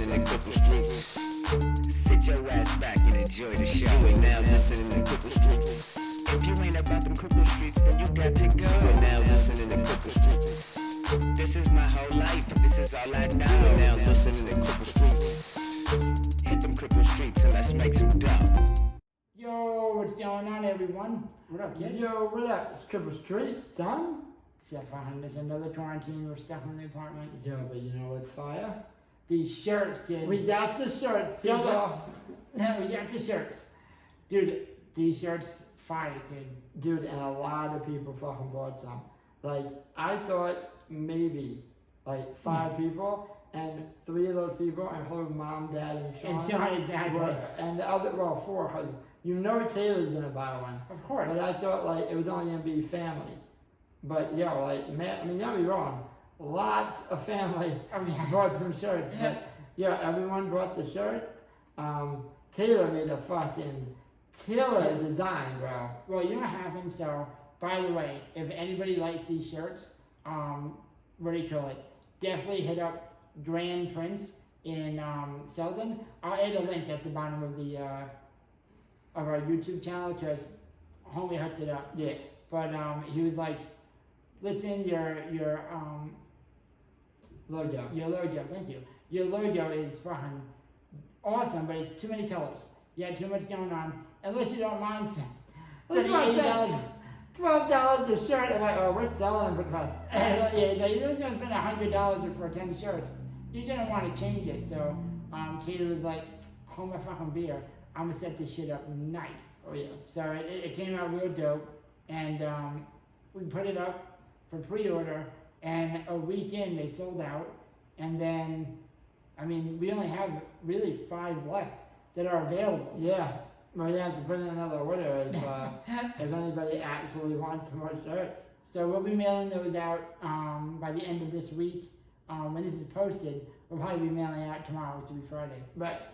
listening to Cripple Streets. Sit your ass back and enjoy the show. You are now listening to Cripple Streets. If you ain't about them Cripple Streets, then you got to go. You are now listening to Cripple Streets. This is my whole life. This is all I know. You are now listening to Cripple Streets. Hit them Cripple Streets and let's make some dough. Yo, what's going on, everyone? What up, kid? Yo, what up? It's Cripple Streets, son. Except for there's another quarantine. We're stuck in the apartment. Yo, but you know what's fire? These shirts, kid. We got the shirts, people. No, we got the shirts. Dude, these shirts, fire, kid. Dude, and a lot of people fucking bought some. Like, I thought maybe, like, 5 people, and 3 of those people, including Mom, Dad, and Sean. And Sean, exactly. And the other, well, 4, because you know Taylor's gonna buy one. Of course. But I thought, like, it was only gonna be family. But, yo, like, man, I mean, don't be wrong. Lots of family bought some shirts. But, yeah, everyone bought the shirt. Taylor made a fucking killer design, bro. Well, you know what happened? So, by the way, if anybody likes these shirts, what do you call it? Definitely hit up Grand Prince in Selden. I'll add a link at the bottom of the of our YouTube channel because homie hooked it up. Yeah. But he was like, listen, your logo. Thank you. Your logo is fucking awesome, but it's too many colors. You have too much going on. Unless you don't mind spending $80. $12 a shirt. I'm like, oh, we're selling them because yeah, you're just gonna spend $100 for 10 shirts. You're gonna want to change it. So, Katie was like, hold my fucking beer. I'm gonna set this shit up nice. Oh yeah. So it came out real dope, and we put it up for pre-order, and a week in they sold out, and then, I mean, we only have really 5 left that are available. Yeah. Well, you have to put in another order if anybody actually wants more shirts. So we'll be mailing those out by the end of this week. When this is posted, we'll probably be mailing out tomorrow, which will be Friday. But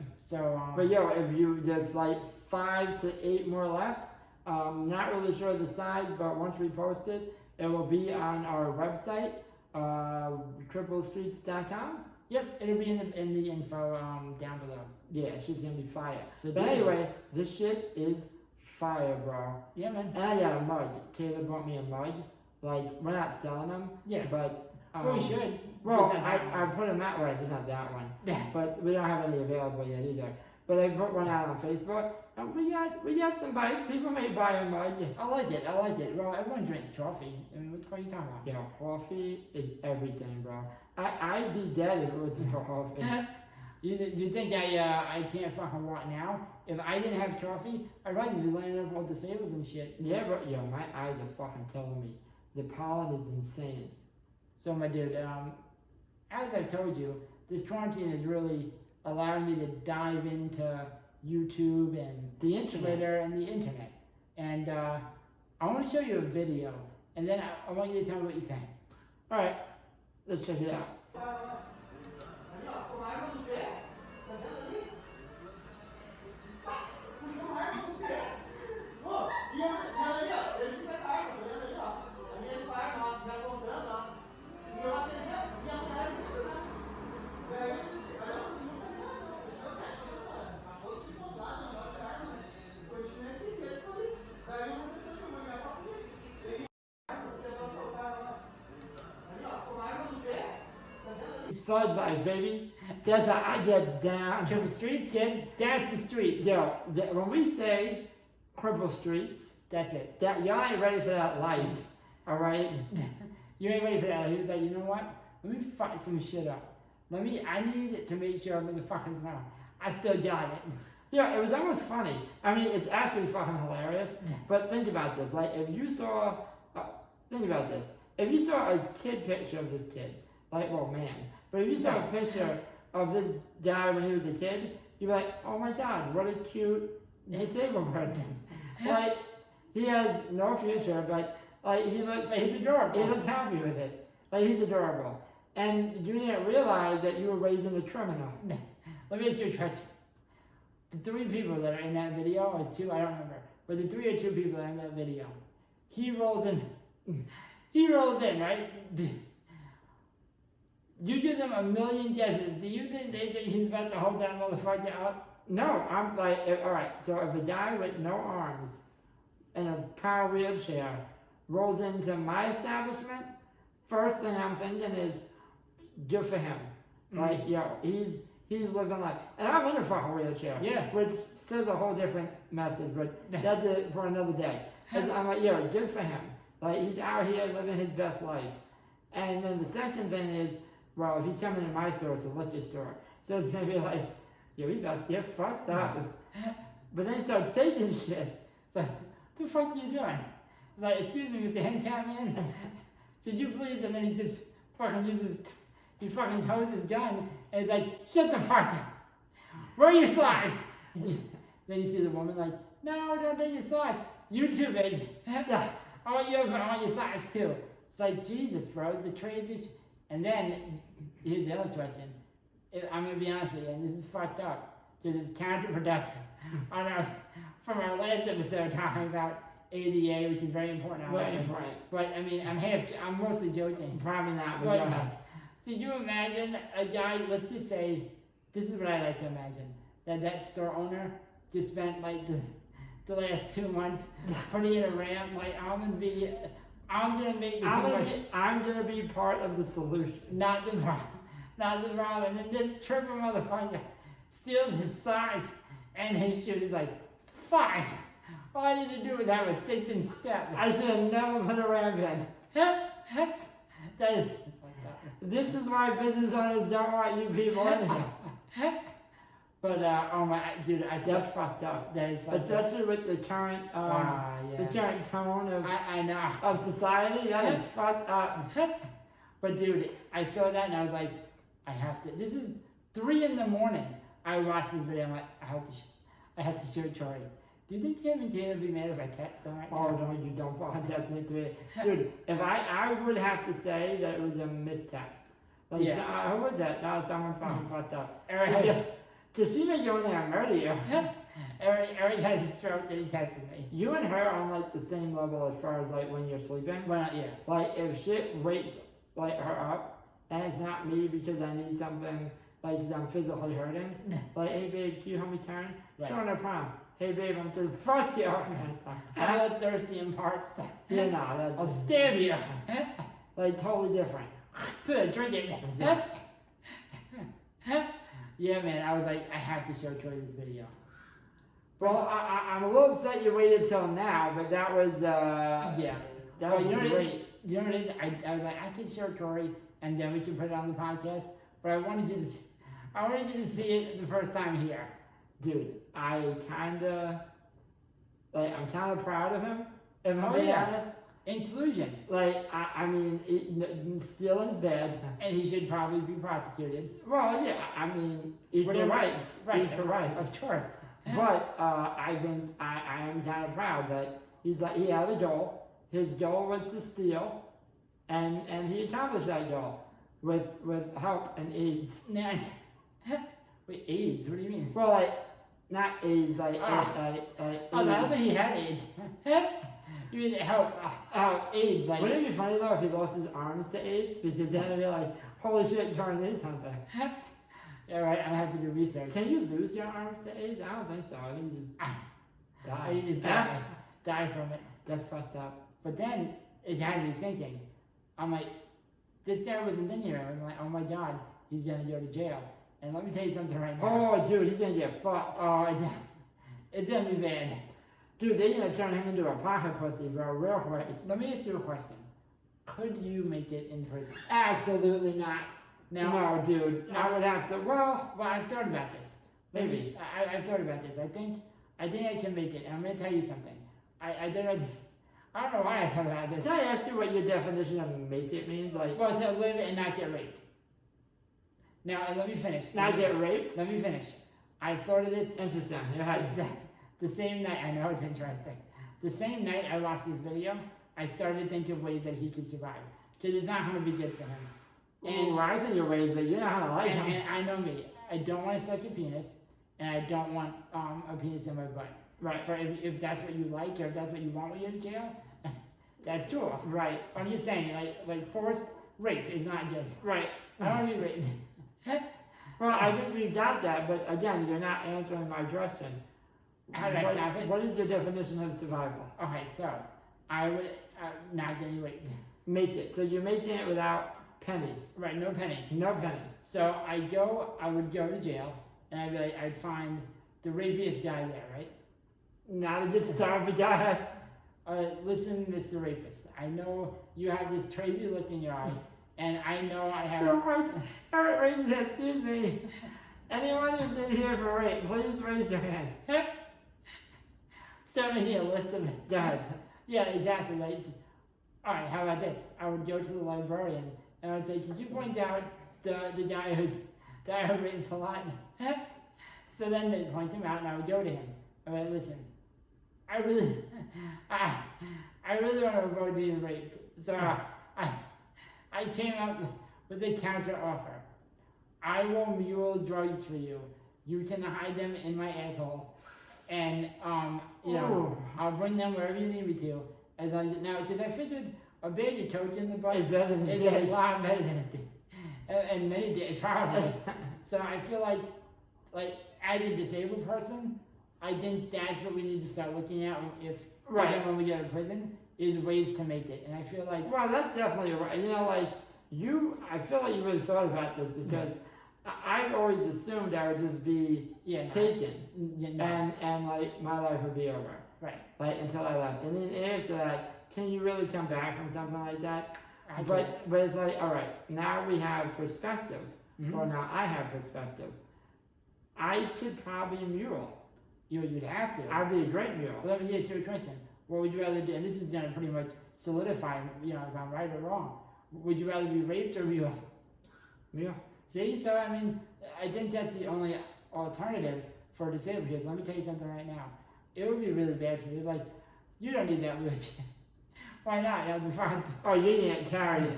But yo, if you just like 5 to 8 more left, not really sure the size, but once we post it, it will be on our website, cripplestreets.com. Yep, it'll be in the info down below. Yeah, she's gonna be fire. So but anyway, this shit is fire, bro. Yeah, man. And I got a mug. Taylor brought me a mug. Like, we're not selling them. Yeah. But Well, we should. Well, I put them that way, just not that one. But we don't have any available yet either. But I put one out on Facebook, and we got some bites. People may buy a mug. I like it. Well, everyone drinks coffee. I mean, what are you talking about? Yeah, coffee is everything, bro. I'd be dead if it wasn't for coffee. You think I can't fucking walk now? If I didn't have coffee, I'd probably be laying up all disabled and shit. Yeah, but yo, my eyes are fucking telling me the pollen is insane. So my dude, as I've told you, this quarantine has really allowed me to dive into YouTube and the internet. Twitter and the internet. And I want to show you a video, and then I want you to tell me what you think. All right, let's check it out. Thug life, baby. That's how I gets down. Cripple Streets, kid. That's the streets. Yo, when we say Cripple Streets, that's it. That y'all ain't ready for that life, all right? You ain't ready for that. He was like, you know what? Let me fuck some shit up. I need to make sure motherfuckers know. I still got it. Yeah, it was almost funny. I mean, it's actually fucking hilarious. But think about this. Like, if you saw, think about this. If you saw a kid picture of this kid, like, well, man. But if you saw a picture of this guy when he was a kid, you'd be like, oh my God, what a cute disabled person. Like, he has no future, but like he's adorable. He looks happy with it. Like, he's adorable. And you didn't realize that you were raising a criminal. Let me ask you a question. The 3 people that are in that video, or 2, I don't remember, but the 3 or 2 people that are in that video, he rolls in, right? You give them a million guesses. Do you think they think he's about to hold that motherfucker up? No, I'm like, alright, so if a guy with no arms in a power wheelchair rolls into my establishment, first thing I'm thinking is, good for him. Like, yo, he's living life. And I'm in a fucking wheelchair. Yeah. Which says a whole different message, but that's it for another day. I'm like, yo, good for him. Like, he's out here living his best life. And then the second thing is, well, if he's coming to my store, it's a liquor store. So it's gonna be like, yo, he's about to get fucked up. But then he starts taking shit. It's like, what the fuck are you doing? It's like, excuse me, Mr. Handicap Man. Could you please? And then he just fucking he fucking toes his gun and he's like, shut the fuck up. Where are your slides? Then you see the woman like, no, don't take your slides. You too, bitch. I want your slides too. It's like, Jesus, bro, it's the craziest. And then, here's the other question. I'm going to be honest with you, and this is fucked up, because it's counterproductive. From our last episode talking about ADA, which is very important, obviously. Right. But, I mean, I'm mostly joking. Probably not, But, could you imagine a guy, let's just say, this is what I like to imagine, that store owner just spent, like, the last 2 months putting in a ramp, like, I'm gonna make this I'm gonna be part of the solution. not the problem. And then this triple motherfucker steals his size and his shoe. He's like, fine. All I need to do is have a 6-inch step. I should have never put a ramp in. That is. This is why business owners don't want you people in here. But oh my, dude, That's fucked up. That is fucked up. Especially with the current, the current tone of I know. of society. That is fucked up. But dude, I saw that and I was like, I have to. This is 3 a.m. I watched this video. I'm like, I have to show Troy. Do you think Kim and Caleb would be mad if I text them right now? Oh no, you don't fucking test me to it, dude. If I would have to say that it was a mistext. Like, Yeah. who was that? No, someone fucking fucked up. Eric Cause she may go in there and murder you. Eric has a stroke and he texted me. You and her are on like the same level as far as like when you're sleeping. Well, yeah. Like if shit wakes like her up and it's not me because I need something like 'cause I'm physically hurting. Like, hey babe, can you help me turn? Right. Sure, no problem. Hey babe, I'm through. Fuck you. I'm not thirsty in parts. Yeah, no, that's I'll stab you. like totally different. Drink it. Yeah, man. I was like, I have to show Troy this video. Well, I'm a little upset you waited till now, but that was Yeah. that Well, was you know what it is? great. You know what it is? I was like, I can show Troy, and then we can put it on the podcast. But I wanted you to see it the first time here. Dude, I'm kind of proud of him, if I'm Oh, being yeah. honest. Inclusion. Like, I mean, stealing's bad. And he should probably be prosecuted. Well, yeah, I mean, equal Whatever. rights. Right. Equal rights. Of course. But I think I am kind of proud that he had a goal. His goal was to steal, and he accomplished that goal with help and aids. Now, wait, AIDS? What do you mean? Well, like not aids, like Oh, I don't AIDS. think he had AIDS. You mean help? AIDS, like. Wouldn't it be funny though if he lost his arms to AIDS? Because then it'd be like, holy shit, Jordan is something. Yeah, right. I'm gonna have to do research. Can you lose your arms to AIDS? I don't think so. I think you just die. You just die from it. That's fucked up. But then it had me thinking. I'm like, this guy wasn't in here. I was like, oh my god, he's gonna go to jail. And let me tell you something right now. Oh, dude, he's gonna get fucked. Oh, it's gonna be bad. Dude, they're gonna turn him into a pocket pussy, bro, real quick. Let me ask you a question. Could you make it in prison? Absolutely not. Now, No, dude. I would have to. Well, I've thought about this. maybe. I've thought about this. I think I can make it. And I'm gonna tell you something. I don't know this. I don't know why I thought about this. Can I ask you what your definition of make it means? Like, Well, to live and not get raped. Now, and let me finish. not get raped? Let me finish. I thought of this Interesting. You're right. the same night. I know it's interesting. The same night I watched this video, I started to think of ways that he could survive. Because it's not going to be good for him. Ooh, I think you're raised, but you know how to like him. And I know me. I don't want to suck a penis, and I don't want a penis in my butt. Right. For if that's what you like, or if that's what you want when you're in jail, that's cool. Right. I'm just saying, like forced rape is not good. Right. I don't want to be raped. Well, I think we got that, but again, you're not answering my question. How do I stop it? What is your definition of survival? Okay, so I would not getting raped. Make it. So you're making it without penny. Right, no penny. No penny. So I would go to jail, and I'd find the rapiest guy there, right? Not a good start, but go ahead. Listen, Mr. Rapist, I know you have this crazy look in your eye, and I know I have... All right, excuse me. Anyone who's in here for rape, please raise your hand. Send me a list of... Go ahead. Yeah, exactly. Like, all right, how about this? I would go to the librarian, and I would say, could you point out the guy who rapes a lot? So then they'd point him out, and I would go to him. I would listen, I really want to avoid being raped. So I came up with a counter offer. I will mule drugs for you. You can hide them in my asshole, and I'll bring them wherever you need me to. As long as now, because I figured a bag of coke in the butt is a lot better than a thing, and many days probably. So I feel like as a disabled person, I think that's what we need to start looking at again, when we get to prison, is ways to make it. And I feel like... Well, that's definitely right. I feel like you really thought about this, because I've always assumed I would just be taken, and like my life would be over. Right. Like until I left. And then after that, can you really come back from something like that? But it's like, all right, now we have perspective. Mm-hmm. Or now I have perspective. I could probably mule. You'd have to. I'd be a great mule. Well, let me ask you a question. What would you rather do? And this is going to pretty much solidify, if I'm right or wrong. Would you rather be raped or mule? Mule. See? So, I mean, I think that's the only alternative for disabled kids. Let me tell you something right now. It would be really bad for you. Like, you don't need that wheelchair. Why not? I'll be fine. Oh, you get carried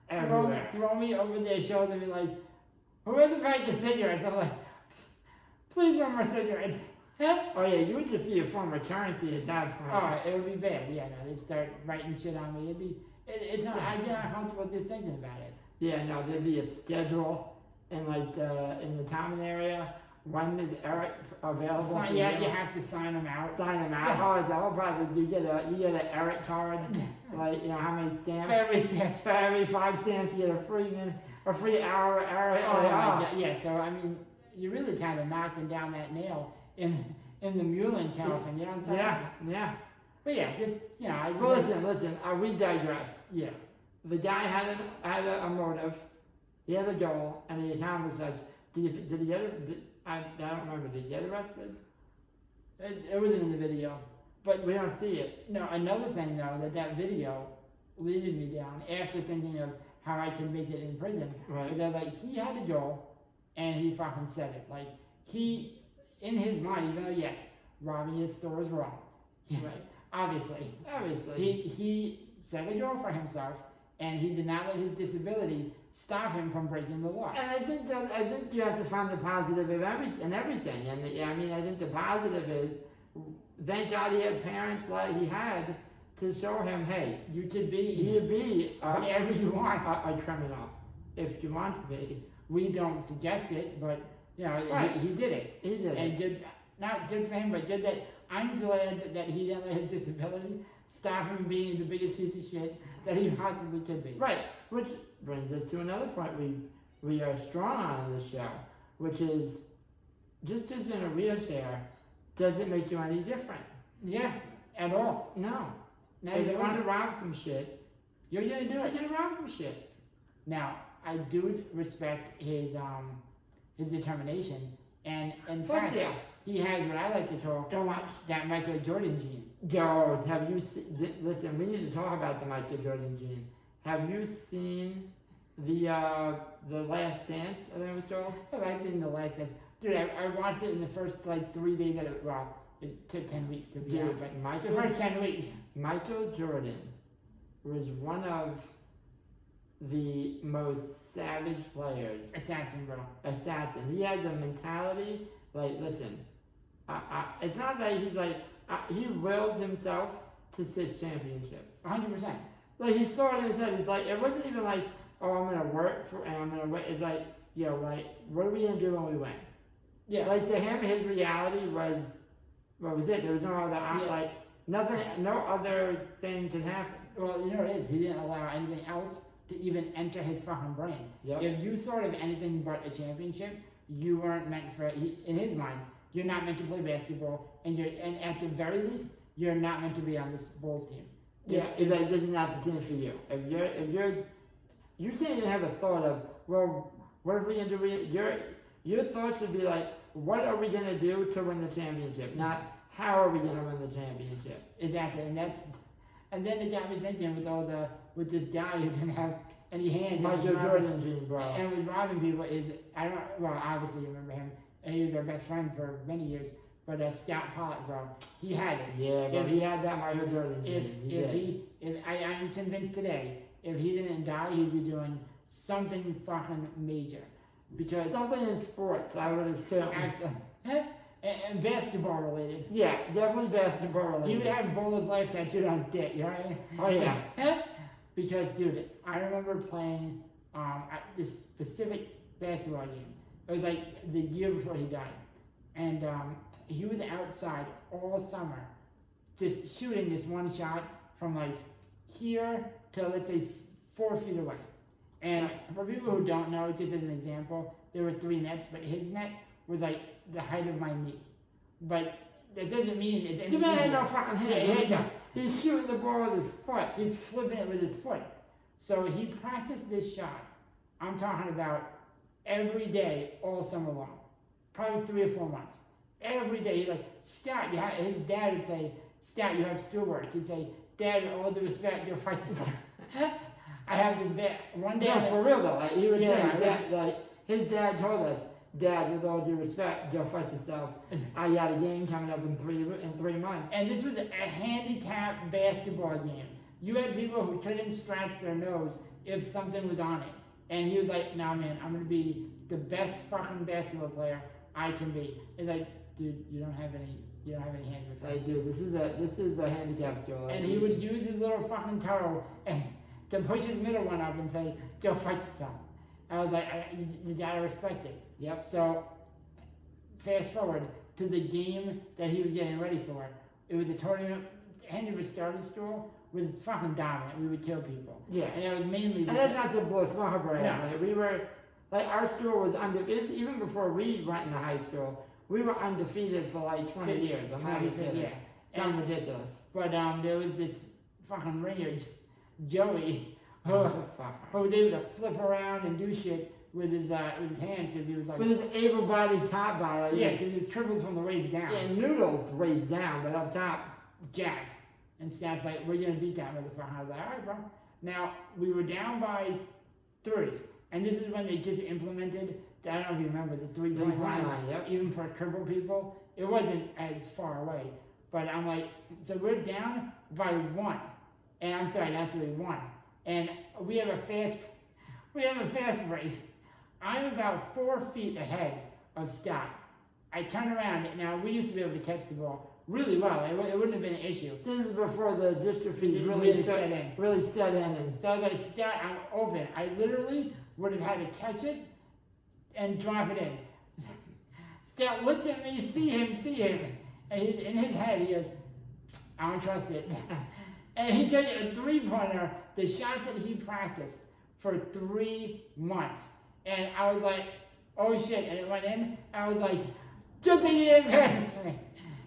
everywhere. Throw me over their shoulder and be like, who has a pack of cigarettes? I'm like, please no more cigarettes. Oh yeah, you would just be a form of currency at that point. Oh, it would be bad. Yeah, no, they'd start writing shit on me. It's not, I get uncomfortable just thinking about it. Yeah, no, there'd be a schedule in in the common area. When is Eric available? You have to sign them out. Sign them out. Oh, it's all probably you get an Eric card. How many stamps? For every 5 stamps, you get a free hour Eric. Oh my God. Yeah. So I mean, you're really kind of knocking down that nail in the muling California. You know what I'm saying? Yeah. But yeah, listen. We digress. Yeah. The guy had a motive. He had a goal, and he accomplished it. Did he get it? I don't remember. Did he get arrested? It wasn't in the video, but we don't see it. No. Another thing though, that video leaded me down after thinking of how I could make it in prison. Right. Was I was like, he had a goal, and he fucking said it. Like he, in his mind, even though yes, robbing his store is wrong. Right. Obviously. He set a goal for himself, and he did not let his disability stop him from breaking the law. And I think you have to find the positive in everything. And I think the positive is, thank God he had parents like he had to show him, hey, you could be whatever you want, a criminal, if you want to be. We don't suggest it, but right. he did it. He did and it. Good, not good for him, but good that I'm glad that he didn't let his disability stop him being the biggest piece of shit that he possibly could be. Right, which brings us to another point we are strong on in this show, which is just because you're in a wheelchair doesn't make you any different. Yeah, at all. No. Now if you want to rob some shit, you're gonna do it. You're gonna rob some shit. Now, I do respect his determination, and in fact, he has what I like to call that Michael Jordan gene. Yo, have you seen? Listen, we need to talk about the Michael Jordan gene. Have you seen the Last Dance? I think it was called. I've seen the Last Dance. Dude, I watched it in the first 3 days that it took 10 weeks to be out, but the first 10 weeks. Michael Jordan was one of the most savage players. Assassin, bro. Assassin. He has a mentality, listen, it's not that he's he willed himself to 6 championships. 100%. He saw it in his head. He's like, it wasn't even like, oh, I'm gonna work for, and I'm gonna wait. It's like, yo, like, what are we gonna do when we win? Yeah. Like to him, his reality was, what was it? There was no other, like, nothing, no other thing can happen. Well, you know what it is? He didn't allow anything else to even enter his fucking brain. Yep. If you thought of anything but a championship, you weren't meant for it. In his mind, you're not meant to play basketball, and at the very least, you're not meant to be on this Bulls team. Yeah, it's like, this is not the team for you. You can't even have a thought of, well, what are we gonna do? Your thoughts should be like, what are we gonna do to win the championship? Not how are we gonna win the championship? Exactly, and then it got me thinking with this guy who didn't have any hands. Michael Jordan gene, bro. And was robbing people obviously you remember him, and he was our best friend for many years. But Scott Pollock, bro, he had it. Yeah, but he had that Michael Jordan gene. I'm convinced today, if he didn't die, he'd be doing something fucking major. Because something in sports, I would assume. And basketball related. Yeah, definitely basketball related. He would have Bola's life tattooed on his dick, you know what I mean? Oh yeah. Because, dude, I remember playing this specific basketball game. It was like the year before he died. And he was outside all summer just shooting this one shot from like here to, let's say, 4 feet away. And for people who don't know, just as an example, there were 3 nets, but his net was like the height of my knee. But that doesn't mean it's any The man had easier. no fucking hands. He's shooting the ball with his foot. He's flipping it with his foot. So he practiced this shot, I'm talking about every day, all summer long. Probably 3 or 4 months. Every day, he's like, Scott, his dad would say, Scott, you have schoolwork. He'd say, Dad, with all due respect, you're fighting. I have this one day. No, for real though. Like he would Yeah, say, like his dad told us, Dad, with all due respect, go fight yourself. I got a game coming up in 3 months. And this was a handicap basketball game. You had people who couldn't scratch their nose if something was on it. And he was like, nah man, I'm gonna be the best fucking basketball player I can be. It's like, dude, you don't have any hands with Like, dude, this is a handicap skill. And he would use his little fucking toe and to push his middle one up and say, go fight yourself. I was like, you gotta respect it. Yep. So, fast forward to the game that he was getting ready for. It was a tournament. Henry was starting school, was fucking dominant. We would kill people. Yeah. And it was mainly. And that's not to blow smoke up our ass. No. Like, we were, like, our school was undefeated. Even before we went into high school, we were undefeated for like 20 years. I'm not even kidding. Yeah. It's not ridiculous. But there was this fucking ringer, Joey, who Fuck. was able to flip around and do shit with his hands because he was like. With his able-bodied top body. Like, Yeah, because he was tripled from the waist down. Yeah, noodles raised down, but up top. Jacked. And Scott's like, we're gonna beat that motherfucker. I was like, alright, bro. Now, we were down by 3. And this is when they just implemented, I don't know if you remember, the 3-point line. Yep. Even for crippled people, it wasn't as far away. But I'm like, so we're down by 1. And I'm sorry, not 3, 1. And we have a fast break. I'm about 4 feet ahead of Scott. I turn around, now we used to be able to catch the ball really well. It wouldn't have been an issue. This is before the dystrophies Really set in. Really set in. And So I was like, Scott, I'm open. I literally would have had to catch it and drop it in. Scott looked at me, see him. And in his head, he goes, I don't trust it. And he took a 3-pointer, the shot that he practiced for 3 months. And I was like, oh shit. And it went in. I was like, just take it in past me.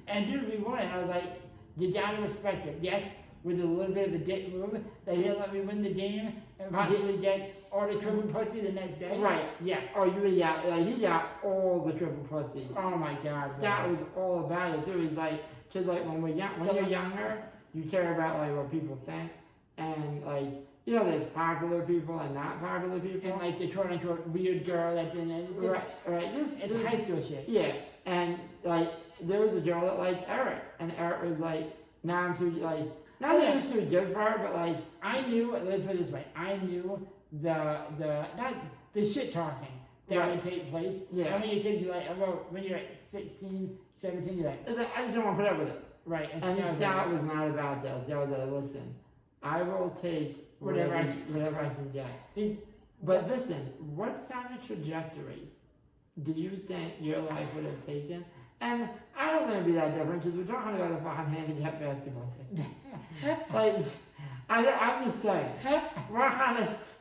And dude, we won it. I was like, you gotta respect it. Yes, was it a little bit of a dick move that he didn't let me win the game and possibly get all the triple pussy the next day? Right. Yes. Oh, he got all the triple pussy. Oh my God. Scott was all about it too. He's like, cause like when you're younger, you care about like what people think, and like you know, there's popular people and not popular people. And like the quote unquote weird girl that's in it. Just, right. It's high school shit. Yeah, and like there was a girl that liked Eric, and Eric was like, nah, I'm too like. Not that he was too good for her, but like I knew. Let's put it this way. I knew the shit talking that would take place. Yeah. How many kids you like? Well, when you're 16, 17, you're like, I just don't want to put up with it. right. And Scott was not about that. Scott was like, listen, I will take whatever I can get. But listen, what kind of trajectory do you think your life would have taken? And I don't think it'd be that different because we're talking about a fucking handicapped basketball team. Like, I'm just saying, we're kind of,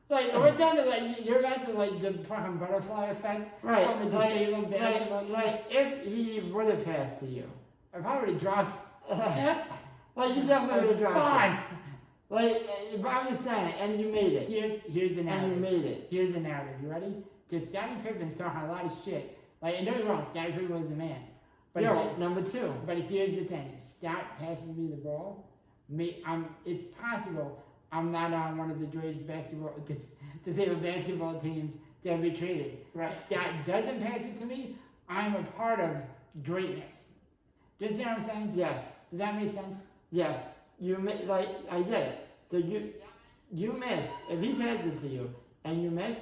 Like, we're down to, like, you're about to, like, the fucking butterfly effect right, on the disabled basketball. like, if he would have passed to you, I probably dropped. like, you definitely would have dropped it. Fine. Like, but I'm just saying, and you made it. Here's the And you narrative. made it. Here's the narrative. You ready? Because Scottie Pippen's talking a lot of shit. Like, and don't get me wrong, Scottie Pippen was the man. But Yo, number 2. But here's the thing: Scott passes me the ball. It's possible I'm not on one of the greatest disabled basketball teams to ever be created. Right. Scott doesn't pass it to me. I'm a part of greatness. Do you understand what I'm saying? Yes. Does that make sense? Yes. Like, I get it. So you miss. If he passes it to you and you miss,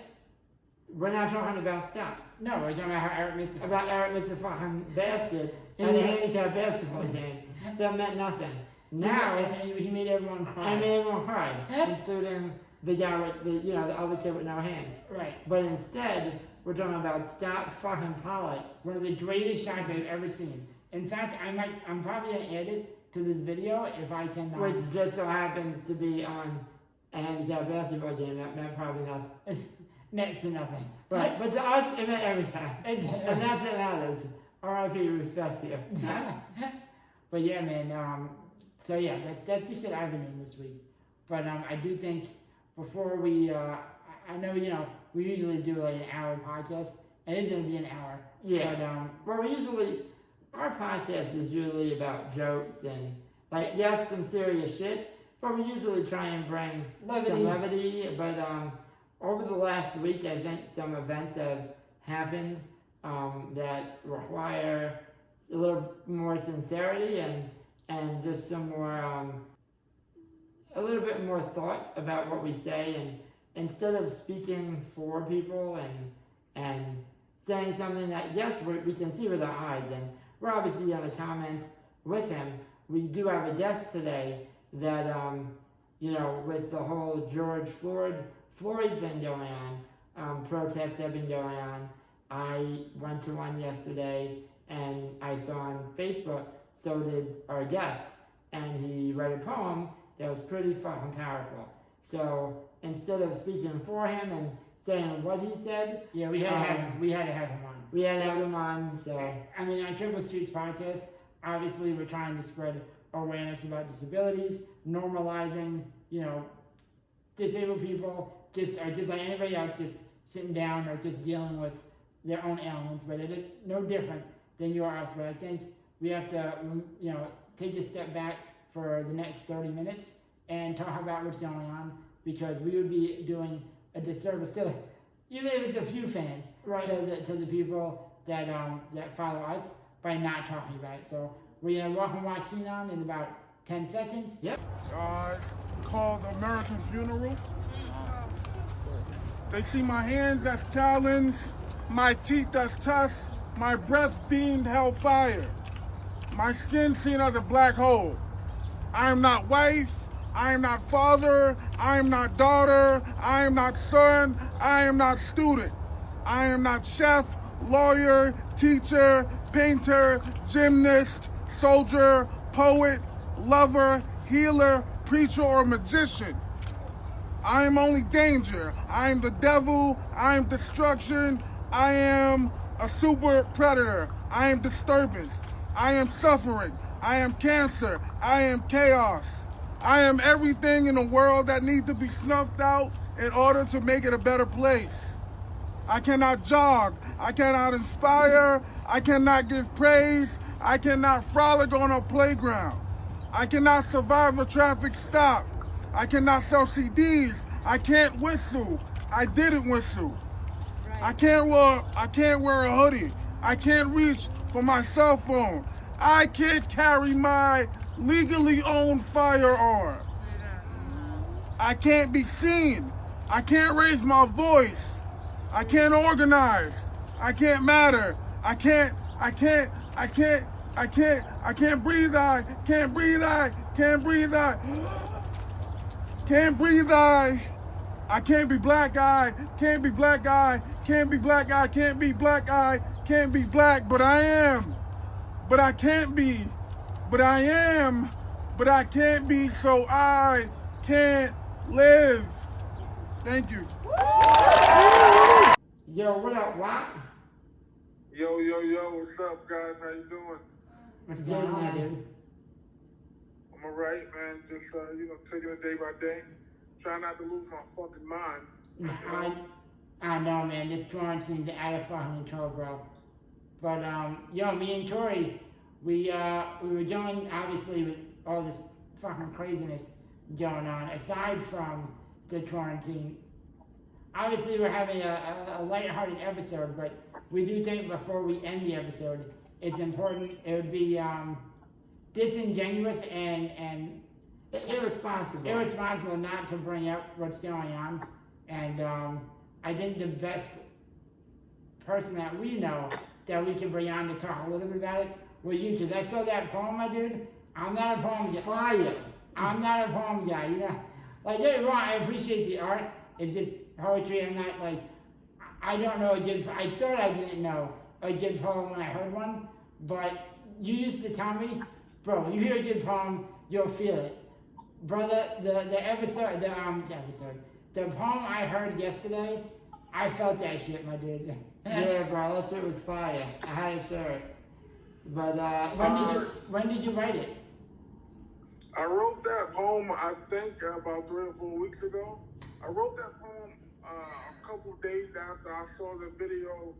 we're not talking about Scott. No, we're talking about how Eric missed the About Eric missed the fucking basket in a handicapped basketball game. That meant nothing. Now, he made everyone cry. I made everyone cry, including the guy with the other kid with no hands. Right. But instead, we're talking about Scott fucking Pollock. One of the greatest shots I've ever seen. In fact, I'm probably gonna add it to this video if I can. Which just so happens to be on a handicapped basketball game. That meant probably nothing. It's next to nothing. Right, but to us, it meant everything. And that's what matters. R.I.P. respects you. But yeah, man. So yeah, that's the shit I've been doing this week. But I do think before we, I know we usually do like an hour podcast. It is gonna be an hour. Yeah. But Well, our podcast is usually about jokes and, like, yes, some serious shit, but we usually try and bring some levity. But over the last week, I think some events have happened that require a little more sincerity and just some more, a little bit more thought about what we say. And instead of speaking for people and saying something that, yes, we can see with our eyes, and we're obviously on the comment with him. We do have a guest today that, with the whole George Floyd thing going on, protests have been going on. I went to one yesterday, and I saw on Facebook, so did our guest, and he read a poem that was pretty fucking powerful. So instead of speaking for him and saying what he said, yeah, we had to have him. We had to have him on. We had to have him on. So I mean, on Cripple Street's podcast, obviously we're trying to spread awareness about disabilities, normalizing, disabled people, just like anybody else, just sitting down or just dealing with their own ailments, but it is no different than you or us. But I think we have to, take a step back for the next 30 minutes and talk about what's going on, because we would be doing a disservice to, even if it's a few fans, right, to the people that follow us by not talking about it. So we're gonna welcome Joaquin on in about 10 seconds. Yep. Called American Funeral. They see my hands as challenged, my teeth as tusk, my breath deemed hellfire, my skin seen as a black hole. I am not wife, I am not father, I am not daughter, I am not son, I am not student. I am not chef, lawyer, teacher, painter, gymnast, soldier, poet, lover, healer, preacher, or magician. I am only danger. I am the devil. I am destruction. I am a super predator. I am disturbance. I am suffering. I am cancer. I am chaos. I am everything in the world that needs to be snuffed out in order to make it a better place. I cannot jog. I cannot inspire. I cannot give praise. I cannot frolic on a playground. I cannot survive a traffic stop. I cannot sell CDs. I can't whistle. I didn't whistle. Right. I can't wear a hoodie. I can't reach for my cell phone. I can't carry my legally owned firearm. I can't be seen. I can't raise my voice. I can't organize. I can't matter. I can't breathe. I can't breathe. I can't breathe. I can't breathe. I I can't be black guy, can't be black guy, can't be black guy, can't be black guy, can't be black, but I am. But I can't be. But I am. But I can't be, so I can't live. Thank you. Yo, what up, Watt? Yo, what's up, guys? How you doing? What's going on, dude? I'm alright, man. Just, taking it day by day. Trying not to lose my fucking mind. I know, man. This quarantine's out of fucking control, bro. But me and Tori, we were doing, obviously, with all this fucking craziness going on. Aside from the quarantine, obviously we're having a lighthearted episode, but we do think before we end the episode, it's important. It would be disingenuous and irresponsible not to bring up what's going on. And I think the best person that we know that we can bring on to talk a little bit about it was you, because I saw that poem, my dude. I'm not a poem guy. Fire. I'm not a poem guy, you know. Like, don't get me wrong, I appreciate the art. It's just poetry. I'm not like, I don't know a good, I thought I didn't know a good poem when I heard one, but you used to tell me, bro, you hear a good poem, you'll feel it. Brother, the poem I heard yesterday, I felt that shit, my dude. Yeah, bro, that shit was fire. I had to share it. But when did you write it? I wrote that poem, I think, about 3 or 4 weeks ago. I wrote that poem a couple of days after I saw the video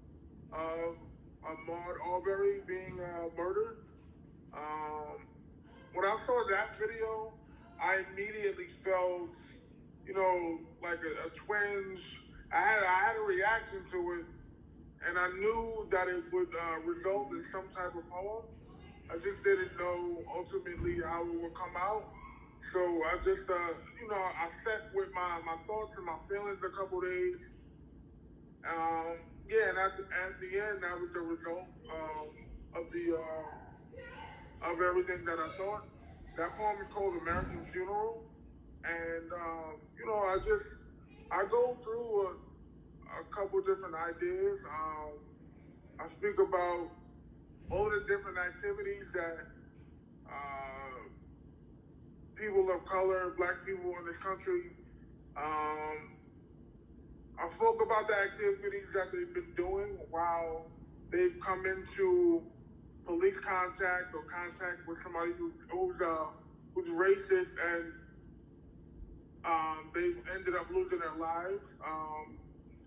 of Ahmaud Arbery being murdered. When I saw that video, I immediately felt, like a twinge. I had a reaction to it, and I knew that it would result in some type of poem. I just didn't know ultimately how it would come out. So I just, I sat with my thoughts and my feelings a couple days. And at the end, that was the result of everything that I thought. That poem is called American Funeral. And, I go through a couple different ideas. I speak about all the different activities that people of color, black people in this country, I spoke about the activities that they've been doing while they've come into police contact or contact with somebody who's racist, and they've ended up losing their lives.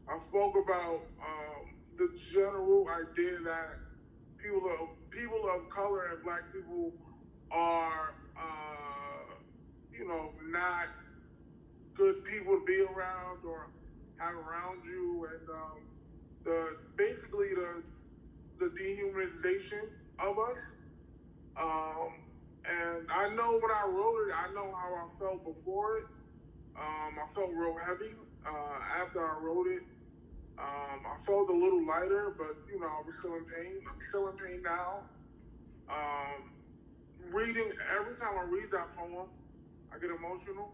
I spoke about the general idea that people of color and black people are, not good people to be around or have around you, and basically the dehumanization of us. And I know when I wrote it, I know how I felt before it. I felt real heavy after I wrote it. I felt a little lighter, but I was still in pain. I'm still in pain now. Every time I read that poem, I get emotional.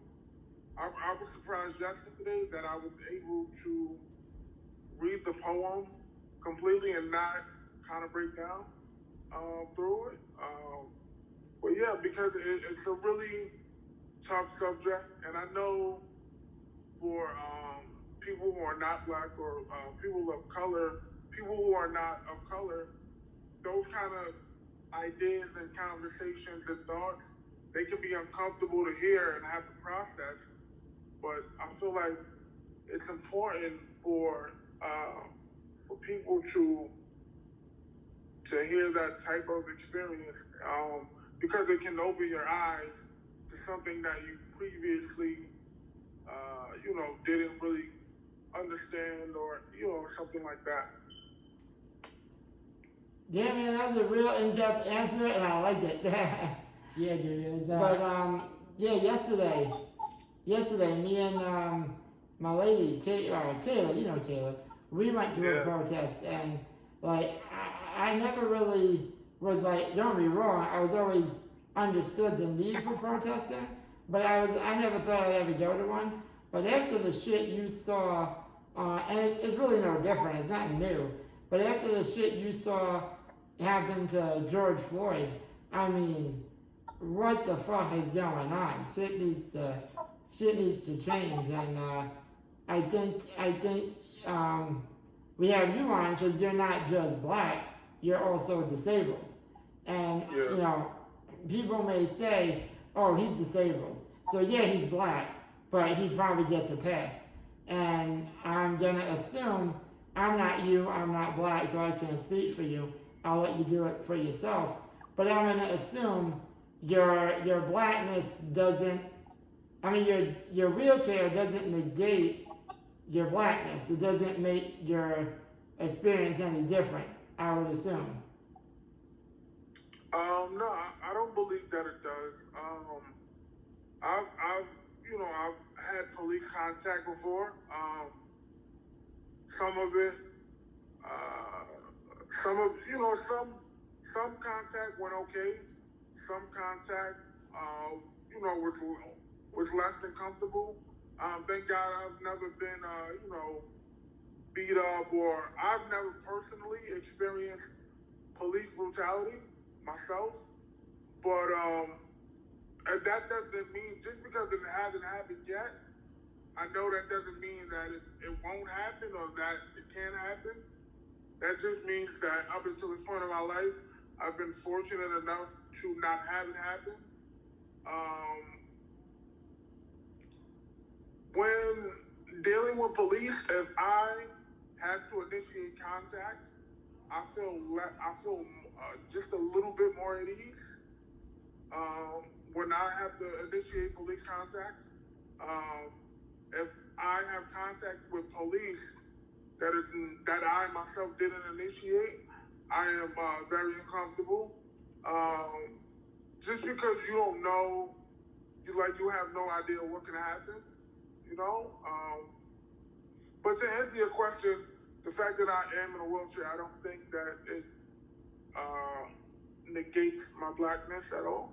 I was surprised yesterday that I was able to read the poem completely and not kind of break down through it. But yeah, because it's a really tough subject, and I know for people who are not black or people of color, people who are not of color, those kind of ideas and conversations and thoughts, they can be uncomfortable to hear and have to process. But I feel like it's important for people to hear that type of experience because it can open your eyes to something that you previously, didn't really understand or, something like that. Yeah, man, that was a real in-depth answer, and I liked it. Yeah, dude, it was. Yesterday, me and my lady Taylor, Taylor, we went to a protest, and I never really was like, don't be wrong, I was always understood the need for protesting, but I never thought I'd ever go to one. But after the shit you saw, and it's really no different, it's not new, but after the shit you saw happen to George Floyd, I mean, what the fuck is going on? Shit needs to change, and I think we have you on because you're not just black, you're also disabled. And, you know, people may say, oh, he's disabled. So yeah, he's black, but he probably gets a pass. And I'm gonna assume I'm not you, I'm not black, so I can't speak for you. I'll let you do it for yourself. But I'm gonna assume your blackness doesn't, I mean, your wheelchair doesn't negate your blackness. It doesn't make your experience any different, I would assume. No, I don't believe that it does. I've had police contact before. Some of it, some contact went okay. Some contact, was less than comfortable. Thank God I've never been, beat up, or I've never personally experienced police brutality myself. But that doesn't mean, just because it hasn't happened yet, I know that doesn't mean that it won't happen or that it can't happen. That just means that up until this point in my life, I've been fortunate enough to not have it happen. When dealing with police, if I have to initiate contact, I feel just a little bit more at ease. When I have to initiate police contact, if I have contact with police that I myself didn't initiate, I am very uncomfortable. Just because you don't know, you have no idea what can happen, you know. But to answer your question, the fact that I am in a wheelchair, I don't think that it negates my blackness at all.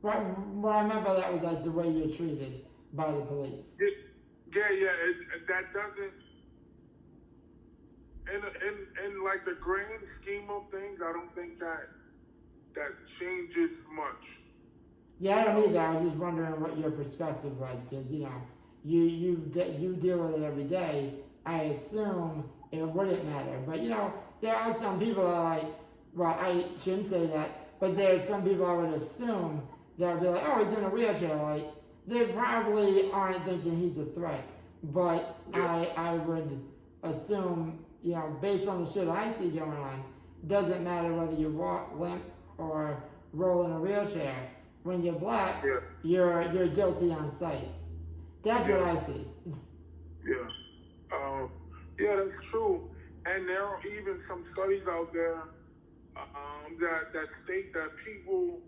Right, what I meant by that was like the way you're treated by the police. That doesn't, in like the grand scheme of things, I don't think that changes much. Yeah, I don't either. I was just wondering what your perspective was, because you deal with it every day. I assume it wouldn't matter, but there are some people that are like, well, I shouldn't say that, but there's some people I would assume that would be like, oh, he's in a wheelchair, like they probably aren't thinking he's a threat, but I would assume, based on the shit I see going on, doesn't matter whether you walk, limp, or roll in a wheelchair. When you're black, you're guilty on sight. That's what I see. Yeah, that's true. And there are even some studies out there that state that people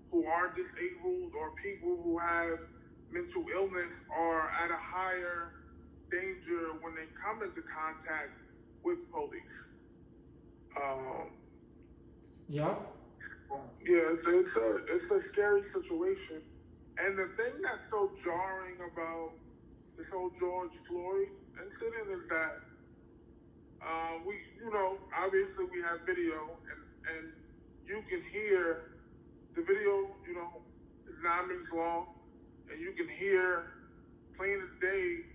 who are disabled or people who have mental illness are at a higher danger when they come into contact with police. Yeah, it's a scary situation. And the thing that's so jarring about this whole George Floyd incident is that obviously we have video, and you can hear the video, is 9 minutes long, and you can hear plain as day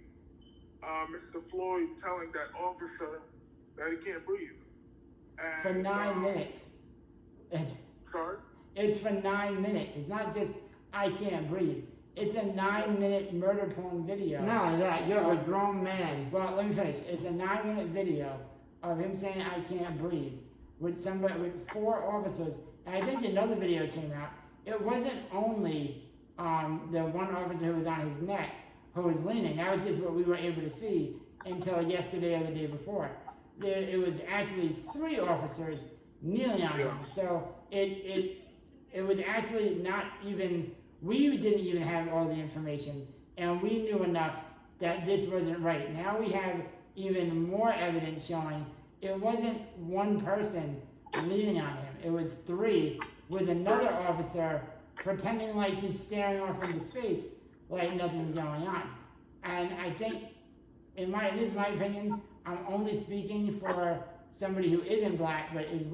Mr. Floyd telling that officer that he can't breathe. And, for 9 minutes. Sorry? It's for 9 minutes. It's not just, I can't breathe. It's a 9-minute murder porn video. Not like that. You're a grown man. Well, let me finish. It's a 9-minute video of him saying, I can't breathe, with 4 officers. And I think another video came out. It wasn't only the one officer who was on his neck who was leaning. That was just what we were able to see until yesterday or the day before. It was actually 3 officers kneeling on him. So it was actually not even, we didn't even have all the information, and we knew enough that this wasn't right. Now we have even more evidence showing it wasn't one person leaning on him. It was 3 with another officer pretending like he's staring off into space like nothing's going on. And I think, this is my opinion, I'm only speaking for somebody who isn't black, but is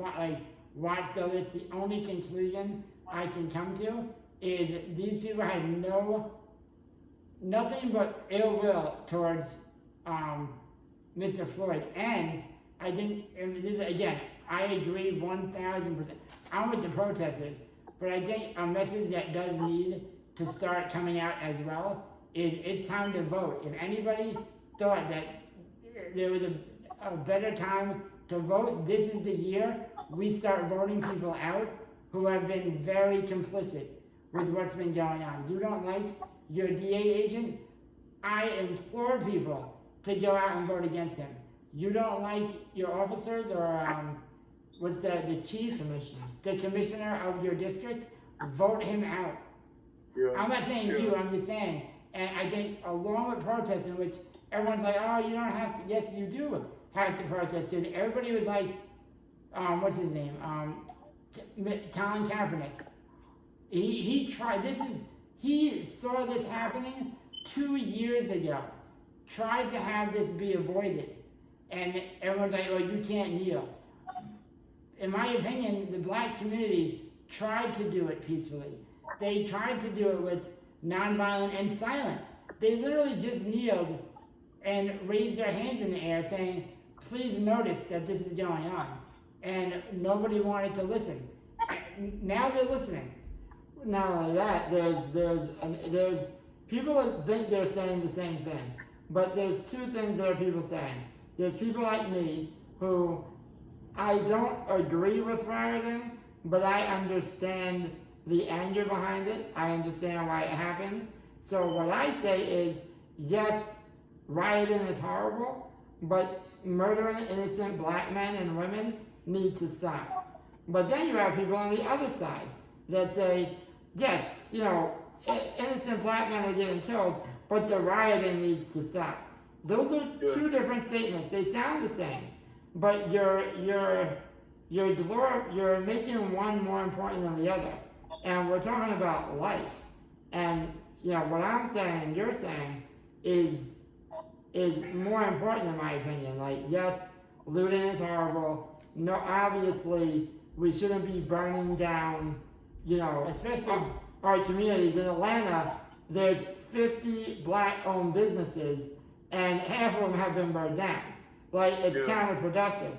watched all this. The only conclusion I can come to is these people had nothing but ill will towards Mr. Floyd. And I think, again, I agree 1,000%. I'm with the protesters, but I think a message that does need to start coming out as well is it's time to vote. If anybody thought that there was a better time to vote, this is the year we start voting people out who have been very complicit with what's been going on. You don't like your DA agent? I implore people to go out and vote against him. You don't like your officers or what's the chief? Commissioner. The commissioner of your district? Vote him out. Yeah. I'm not saying you, I'm just saying. And I think along with protesting, which everyone's like, oh, you don't have to. Yes, you do have to protest. Because everybody was like, what's his name? Colin Kaepernick. He tried, he saw this happening 2 years ago. Tried to have this be avoided. And everyone's like, oh, you can't kneel. In my opinion, the black community tried to do it peacefully. They tried to do it with nonviolent and silent. They literally just kneeled and raised their hands in the air saying, please notice that this is going on. And nobody wanted to listen. Now they're listening. Not only that, there's people that think they're saying the same thing, but there's two things that are people saying. There's people like me who I don't agree with rioting, but I understand the anger behind it. I understand why it happens. So what I say is, yes, rioting is horrible, but murdering innocent black men and women needs to stop. But then you have people on the other side that say, yes, innocent black men are getting killed, but the rioting needs to stop. Those are two different statements. They sound the same, but you're making one more important than the other. And we're talking about life. And what I'm saying, you're saying, is more important in my opinion. Like, yes, looting is horrible. No, obviously we shouldn't be burning down, especially our communities. In Atlanta, there's 50 black-owned businesses, and half of them have been burned down. Like, it's counterproductive.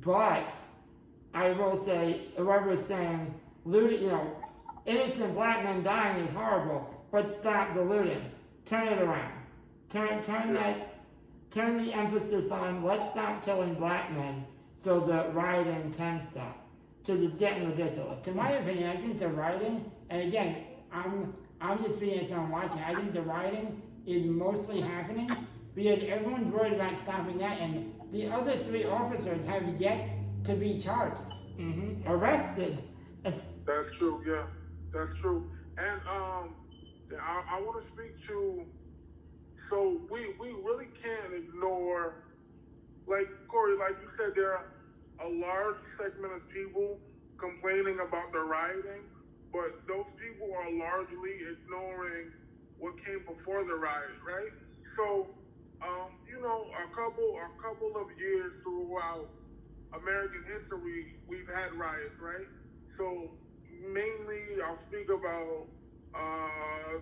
But I will say, whoever's saying looting, innocent black men dying is horrible, but stop the looting. Turn it around. Turn the emphasis on let's stop killing black men so the rioting can stop. Because it's getting ridiculous. In my opinion, I think the rioting, and again, I'm just being someone watching, I think the rioting is mostly happening because everyone's worried about stopping that, and the other 3 officers have yet to be charged, arrested. That's true, yeah. That's true. And I want to speak to, so we really can't ignore, like Corey, like you said, there are a large segment of people complaining about the rioting, but those people are largely ignoring what came before the riot, right? So, a couple of years throughout American history, we've had riots, right? So, mainly, I'll speak about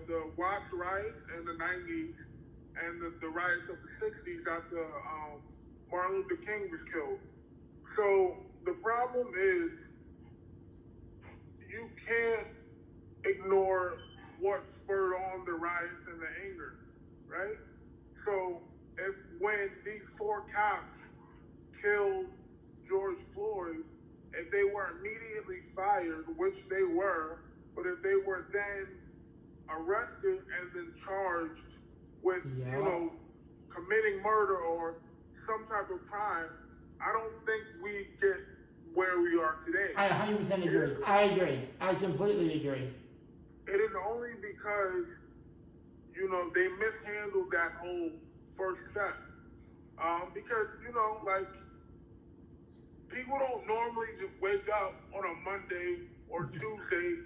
the Watts riots in the 90s and the riots of the 60s after Martin Luther King was killed. So the problem is you can't ignore what spurred on the riots and the anger, right? So when these 4 cops killed George Floyd, if they were immediately fired, which they were, but if they were then arrested and then charged with, committing murder or some type of crime, I don't think we get where we are today. I 100% agree. I agree. I completely agree. It is only because, they mishandled that whole first step. Because, people don't normally just wake up on a Monday or Tuesday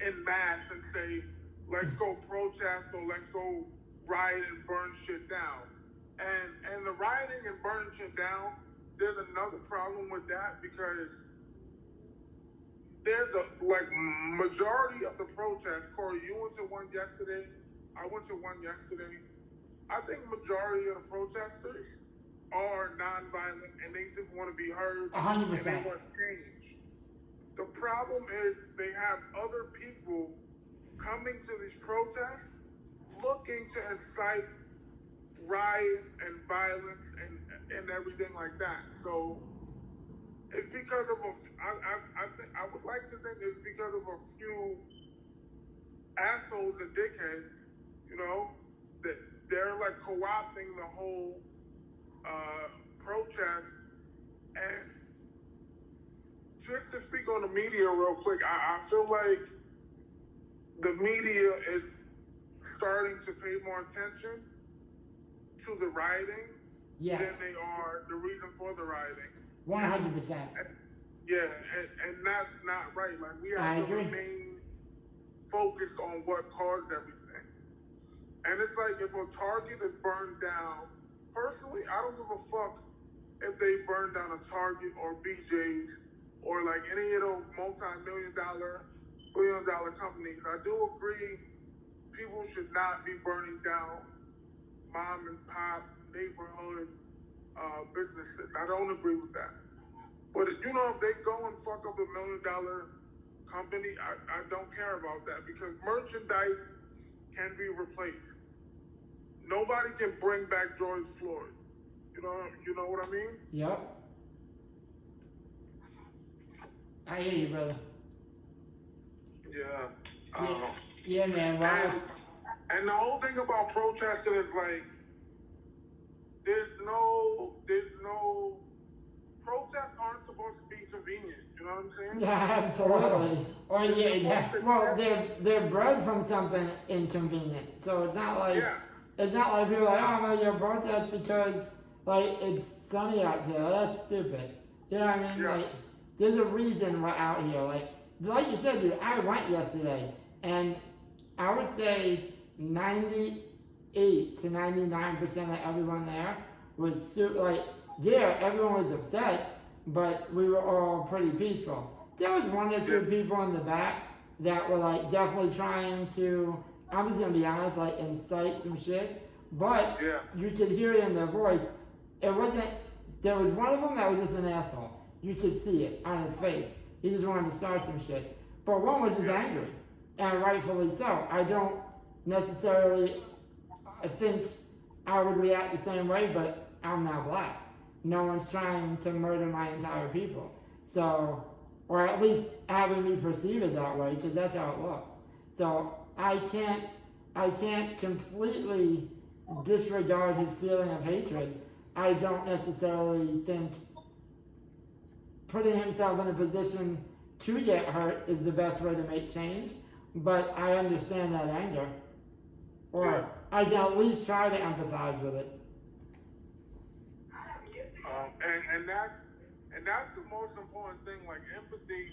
en masse and say, let's go protest or let's go riot and burn shit down. And the rioting and burning shit down, there's another problem with that because there's a majority of the protests. Corey, you went to one yesterday. I went to one yesterday. I think majority of the protesters are nonviolent and they just want to be heard. 100%. And they want change. The problem is they have other people coming to these protests looking to incite riots and violence and everything like that. So it's because of I would like to think it's because of a few assholes and dickheads, you know, that they're like co-opting the whole protest. And just to speak on the media real quick, I feel like the media is starting to pay more attention to the rioting Yes. than they are the reason for the rioting. 100%. Yeah, and that's not right. Like, we I have to agree. remain focused on what caused everything. And it's like, if a Target is burned down, personally, I don't give a fuck if they burn down a Target or BJ's or like any of those multi-million-dollar, billion-dollar companies. I do agree people should not be burning down mom and pop neighborhood businesses. I don't agree with that. But you know, if they go and fuck up $1 million company, I don't care about that because merchandise can be replaced. Nobody can bring back George Floyd. You know what I mean? Yep. I hear you, brother. Yeah. Yeah, man. Wow. And the whole thing about protesting is like, there's no protests aren't supposed to be convenient. You know what I'm saying? Yeah, absolutely. Or well, they're bred from something inconvenient. So it's not like it's not like people are like, oh, I'm gonna go protest because like it's sunny out here. That's stupid. You know what I mean? Yeah. Like there's a reason we're out here. Like you said, dude, I went yesterday and I would say 98 to 99% of everyone there was everyone was upset, but we were all pretty peaceful. There was one or two people in the back that were like definitely trying to, I'm just gonna be honest, like incite some shit, but you could hear it in their voice. There was one of them that was just an asshole. You could see it on his face. He just wanted to start some shit. But one was just angry, and rightfully so. I don't necessarily think I would react the same way, but I'm not black. No one's trying to murder my entire people. So, or at least having me perceive it that way, because that's how it looks. So I can't completely disregard his feeling of hatred. I don't necessarily think putting himself in a position to get hurt is the best way to make change, but I understand that anger. Or I can at least try to empathize with it. And that's the most important thing. Like empathy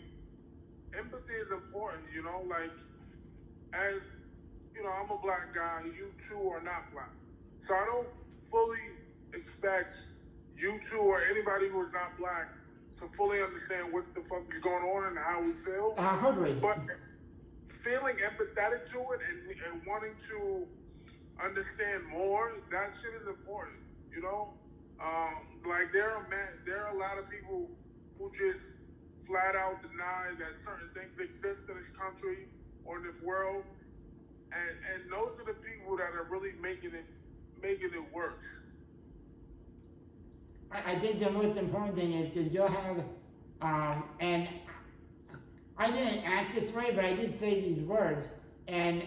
is important. You know, like as you know, I'm a black guy. You two are not black, so I don't fully expect you two or anybody who is not black to fully understand what the fuck is going on and how we feel. But feeling empathetic to it and wanting to understand more, that shit is important, you know? Like there are a lot of people who just flat out deny that certain things exist in this country or in this world. And those are the people that are really making it worse. I think the most important thing is that you'll have, and I didn't act this way, but I did say these words, and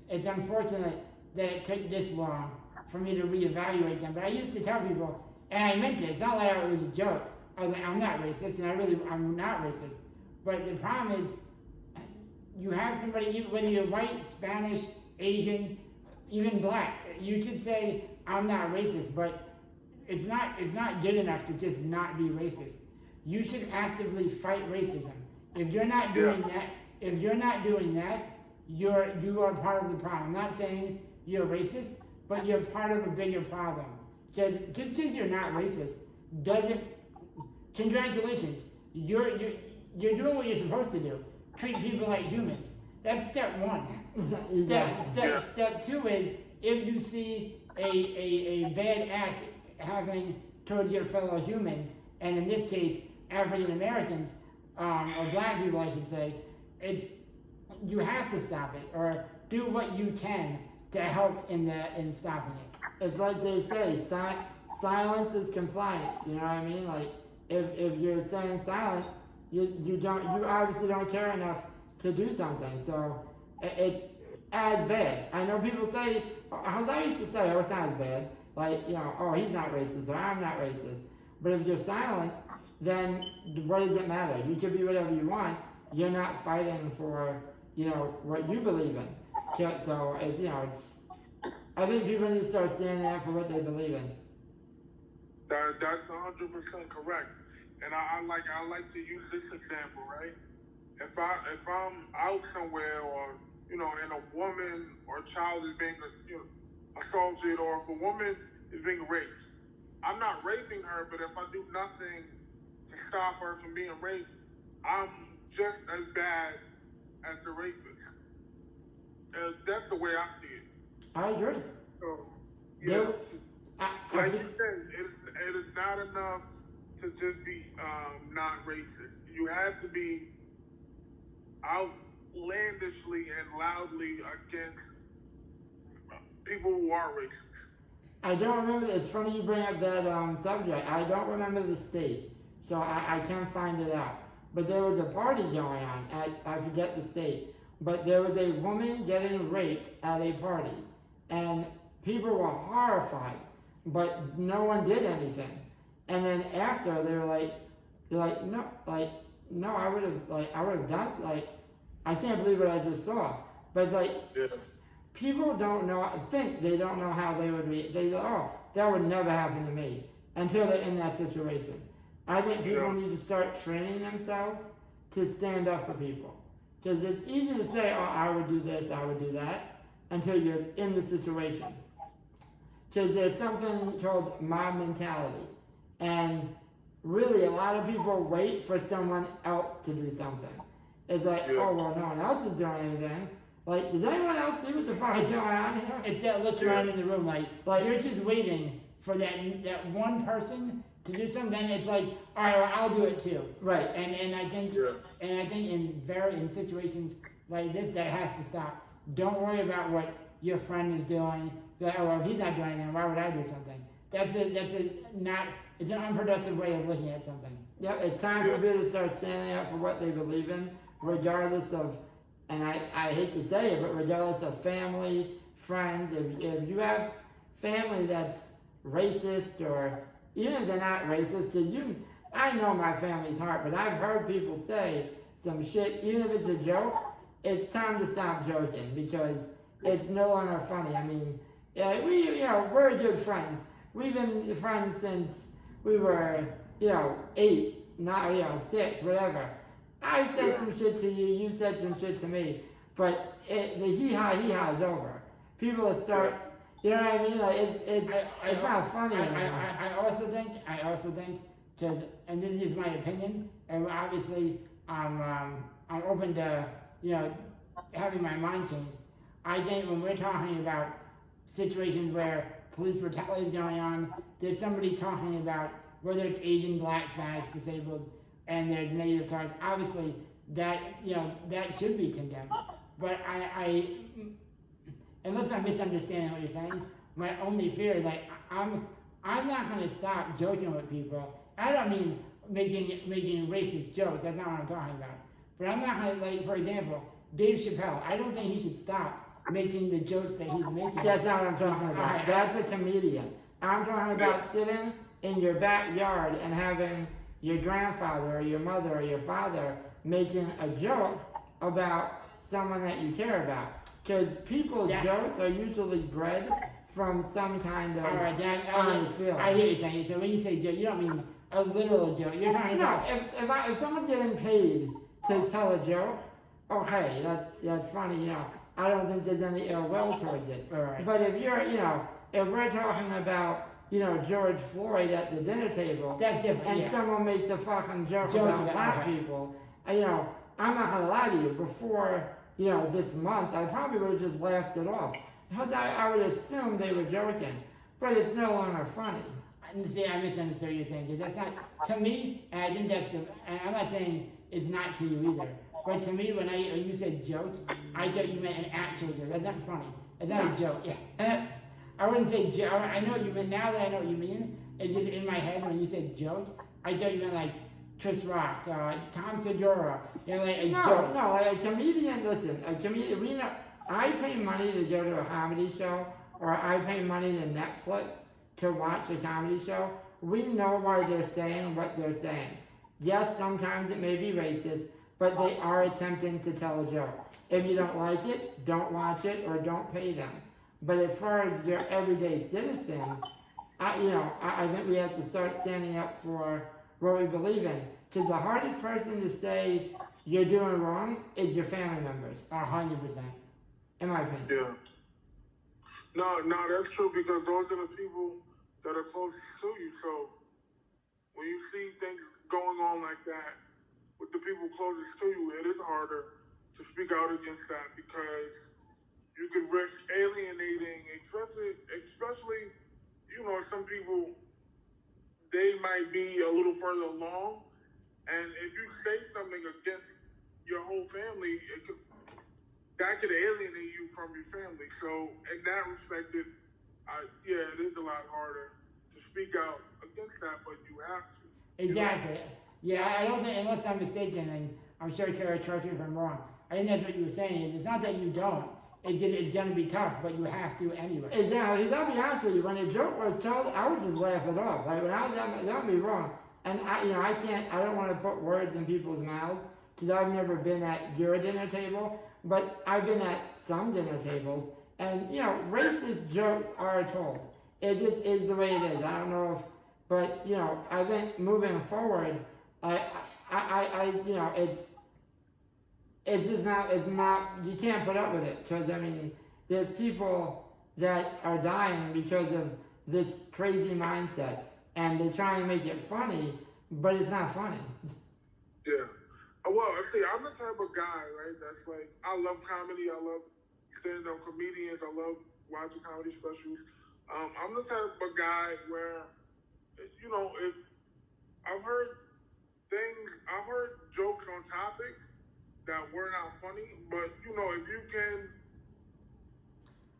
it's unfortunate that it took this long for me to reevaluate them. But I used to tell people, and I meant it. It's not like it was a joke. I was like, I'm not racist, and I'm not racist. But the problem is, you have somebody, whether you're white, Spanish, Asian, even black, you could say, I'm not racist, but it's not good enough to just not be racist. You should actively fight racism. If you're not doing that, you are part of the problem. I'm not saying you're racist, but you're part of a bigger problem. Because just because you're not racist doesn't. Congratulations, you're doing what you're supposed to do. Treat people like humans. That's step one. Step two is if you see a bad act happening towards your fellow human, and in this case African Americans or black people, I should say, you have to stop it or do what you can to help in stopping it. It's like they say, silence is compliance. You know what I mean? Like if you're staying silent, you obviously don't care enough to do something. So it's as bad. I know people say, as I used to say, oh, it's not as bad. Like, you know, oh, he's not racist or I'm not racist. But if you're silent, then what does it matter? You can be whatever you want. You're not fighting for, you know, what you believe in. So it's, you know, I think people need to start standing up for what they believe in. That's 100% correct. And I like to use this example, right? If I'm out somewhere, or you know, and a woman or a child is being assaulted, or if a woman is being raped, I'm not raping her, but if I do nothing to stop her from being raped, I'm just as bad as the rapist. And that's the way I see it. I agree. So, yeah, like you said, it is not enough to just be not racist. You have to be outlandishly and loudly against people who are racist. I don't remember. It's funny you bring up that subject. I don't remember the state, so I can't find it out. But there was a party going on I forget the state, but there was a woman getting raped at a party, and people were horrified, but no one did anything. And then after they're like no, I would have done, like, I can't believe what I just saw. But it's like, yeah. People don't they don't know how they would react. They go, oh, that would never happen to me, until they're in that situation. I think people need to start training themselves to stand up for people. Because it's easy to say, oh, I would do this, I would do that, until you're in the situation. Because there's something called mob mentality. And really, a lot of people wait for someone else to do something. It's like, oh, well, no one else is doing anything. Like, does anyone else see what the fuck is going on here? It's that look around in the room, like you're just waiting for that one person to do something. Then it's like, all right, well, I'll do it too. Right. And I think in situations like this, that has to stop. Don't worry about what your friend is doing. Like, oh, well, if he's not doing anything, why would I do something? It's an unproductive way of looking at something. Yep, it's time for people to start standing up for what they believe in, regardless of, and I hate to say it, but regardless of family, friends. If you have family that's racist, or even if they're not racist, because I know my family's heart, but I've heard people say some shit, even if it's a joke, it's time to stop joking, because it's no longer funny. I mean, we're good friends. We've been friends since we were, 8, not, 6, whatever. I said some shit to you, you said some shit to me, but the hee-haw is over. People will start, you know what I mean? Like, it's not funny anymore. I also think, because, and this is my opinion, and obviously I'm open to, having my mind changed. I think when we're talking about situations where police brutality is going on, there's somebody talking about whether it's Asian, Black, Spanish, disabled, and there's negative charge. Obviously, that should be condemned. But I unless I'm misunderstanding what you're saying, my only fear is like I'm not going to stop joking with people. I don't mean making racist jokes. That's not what I'm talking about. But I'm not going to, like, for example, Dave Chappelle. I don't think he should stop making the jokes that he's making. That's not what I'm talking about. That's a comedian. I'm talking about sitting in your backyard and having your grandfather or your mother or your father making a joke about someone that you care about. Because people's jokes are usually bred from some kind of honest feeling. I hear you saying. So when you say joke, you don't mean a literal joke. You're talking about... if someone's getting paid to tell a joke, okay, that's funny, I don't think there's any ill will towards it. Right. But if you're, if we're talking about, George Floyd at the dinner table, That's different. and Yeah. someone makes a fucking joke Joke about about- black okay. people, I'm not gonna lie to you, before, this month, I probably would have just laughed it off. Because I would assume they were joking, but it's no longer funny. See, I misunderstood what you're saying, because that's not, to me, and I think that's the, and I'm not saying it's not to you either, but to me, when you said joke, I thought you meant an actual joke. That's not funny. That's not a joke. Yeah. I wouldn't say joke. I know what you meant. Now that I know what you mean, it's just in my head when you said joke, I thought you meant like Chris Rock, Tom Segura, like a joke. No, like a comedian, listen, we know, I pay money to go to a comedy show, or I pay money to Netflix to watch a comedy show. We know why they're saying what they're saying. Yes, sometimes it may be racist, but they are attempting to tell a joke. If you don't like it, don't watch it or don't pay them. But as far as your everyday citizen, I think we have to start standing up for what we believe in. Because the hardest person to say you're doing wrong is your family members. 100%. In my opinion. Yeah. No, that's true, because those are the people that are closest to you. So when you see things going on like that with the people closest to you, it is harder to speak out against that, because you could risk alienating, especially, some people, they might be a little further along, and if you say something against your whole family, that could alienate you from your family. So in that respect, it is a lot harder to speak out against that, but you have to. Exactly. Yeah, I don't think, unless I'm mistaken, and I'm sure Kara correct me if I'm wrong, I think that's what you were saying, is it's not that you don't, it's just, it's gonna be tough, but you have to anyway. Exactly. I'll be honest with you, when a joke was told, I would just laugh it off. Like, when I was at, don't be wrong. And I don't want to put words in people's mouths, because I've never been at your dinner table, but I've been at some dinner tables, and, racist jokes are told. It just is the way it is. I don't know if, but, I think moving forward, it's just not, you can't put up with it, because, there's people that are dying because of this crazy mindset, and they try and make it funny, but it's not funny. Yeah. Well, see, I'm the type of guy, right, that's like, I love comedy, I love stand-up comedians, I love watching comedy specials. I'm the type of guy where, if I've heard jokes on topics that were not funny, but, if you can...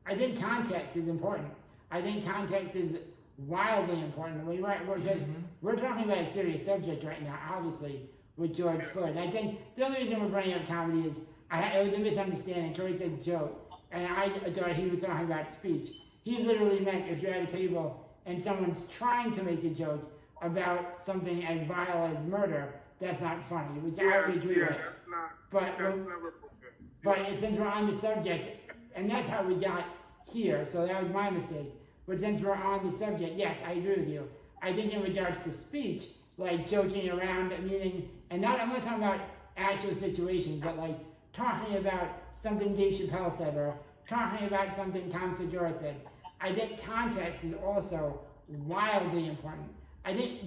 I think context is important. I think context is wildly important. Because we're talking about a serious subject right now, obviously, with George Floyd. And I think the only reason we're bringing up comedy is it was a misunderstanding. Corey said joke, and I thought he was talking about speech. He literally meant if you're at a table and someone's trying to make a joke about something as vile as murder, that's not funny, which I would agree with. that's not, But that's never okay. But since we're on the subject, and that's how we got here, so that was my mistake. But since we're on the subject, yes, I agree with you. I think in regards to speech, like joking around, meaning, and I'm not talking about actual situations, but like talking about something Dave Chappelle said, or talking about something Tom Segura said. I think context is also wildly important. I think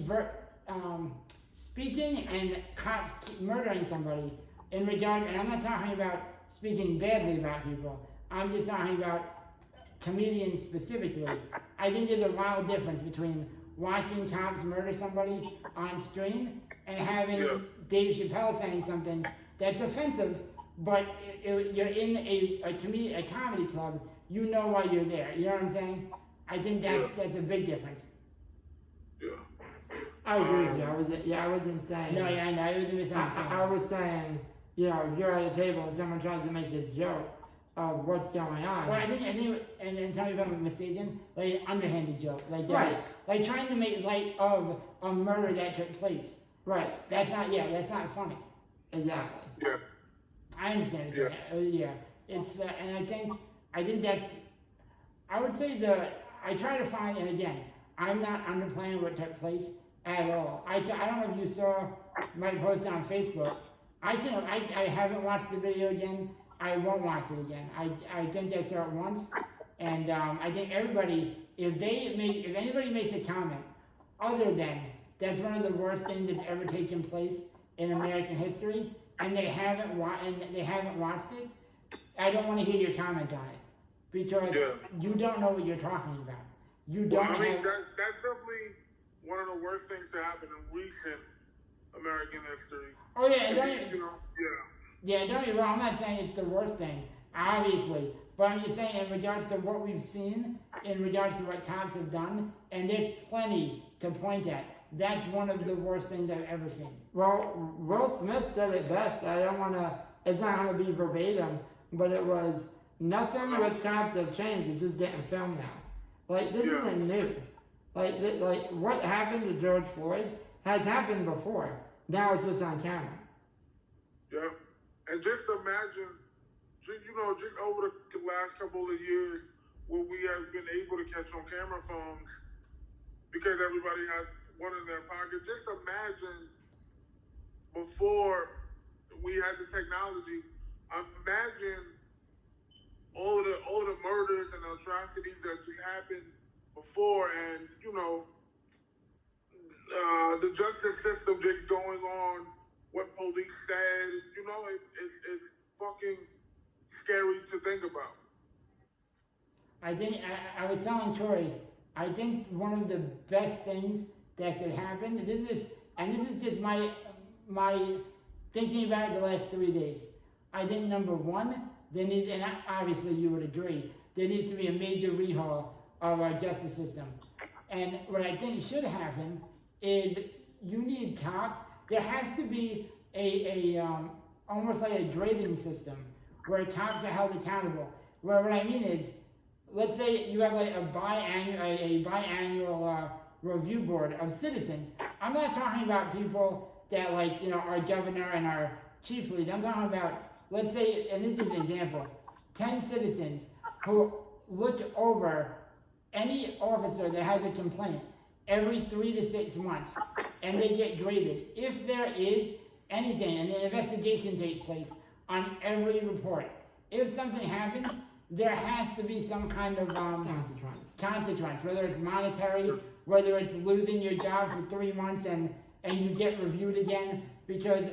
speaking and cops murdering somebody in regard, and I'm not talking about speaking badly about people, I'm just talking about comedians specifically. I think there's a wild difference between watching cops murder somebody on screen and having Dave Chappelle saying something that's offensive, but you're in a comedy club, you know why you're there. You know what I'm saying? I think that's a big difference. Yeah. I agree with you. I wasn't saying. No, yeah, no, it was a misunderstanding. I was saying, if you're at a table and someone tries to make a joke of what's going on. Well, I think, and tell me if I'm mistaken, like an underhanded joke, like like trying to make light of a murder that took place. Right. That's not funny. Exactly. Yeah. I understand. It's and I think that's. I would say I try to find, and again, I'm not underplaying what took place at all. I don't know if you saw my post on Facebook. I haven't watched the video again. I won't watch it again. I think I saw it once, and I think everybody if anybody makes a comment other than that's one of the worst things that's ever taken place in American history, and they haven't watched it, I don't want to hear your comment on it because you don't know what you're talking about. You don't. Well, I mean, that's definitely one of the worst things to happen in recent American history. Oh yeah, and Yeah, don't get me wrong. I'm not saying it's the worst thing, obviously, but I'm just saying in regards to what we've seen, in regards to what cops have done, and there's plenty to point at. That's one of the worst things I've ever seen. Well, Will Smith said it best. I don't want to, it's not going to be verbatim, but it was, nothing with cops have changed. It's just getting filmed now. Like, this isn't new. Like what happened to George Floyd has happened before. Now it's just on camera. Yeah. And just imagine, just over the last couple of years, what we have been able to catch on camera phones, because everybody has one in their pocket. Just imagine before we had the technology. Imagine all of the murders and atrocities that just happened before, and the justice system just going on what police said. It's fucking scary to think about. I was telling Tori, I think one of the best things that could happen, this is just my thinking about it the last 3 days. I think number one, and obviously you would agree, there needs to be a major rehaul of our justice system. And what I think should happen is you need cops. There has to be a almost like a grading system where cops are held accountable. Where what I mean is, let's say you have like a biannual review board of citizens. I'm not talking about people that our governor and our chief police. I'm talking about, let's say, and this is an example, 10 citizens who look over any officer that has a complaint every 3 to 6 months, and they get graded. If there is anything, and an investigation takes place on every report, if something happens, there has to be some kind of consequence, whether it's monetary, whether it's losing your job for 3 months and you get reviewed again, because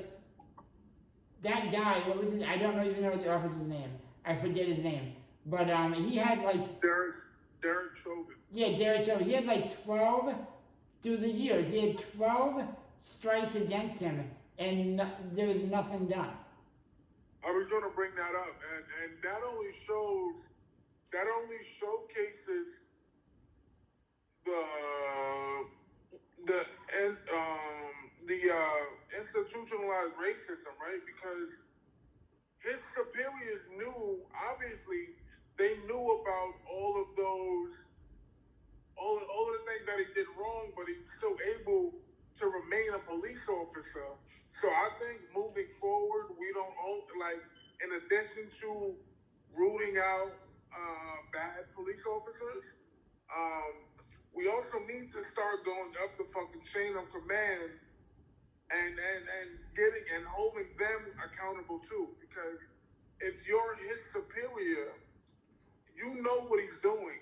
that guy, what was his, I don't even know the officer's name. I forget his name. But he had Derek Chauvin. Yeah, Derek Chauvin. He had 12 through the years. He had 12 strikes against him, and there was nothing done. I was going to bring that up, and that only showcases the institutionalized racism, right? Because his superiors obviously they knew about all of the things that he did wrong, but he was still able to remain a police officer. So I think moving forward, we don't in addition to rooting out bad police officers, we also need to start going up the fucking chain of command and getting and holding them accountable too. Because if you're his superior, you know what he's doing.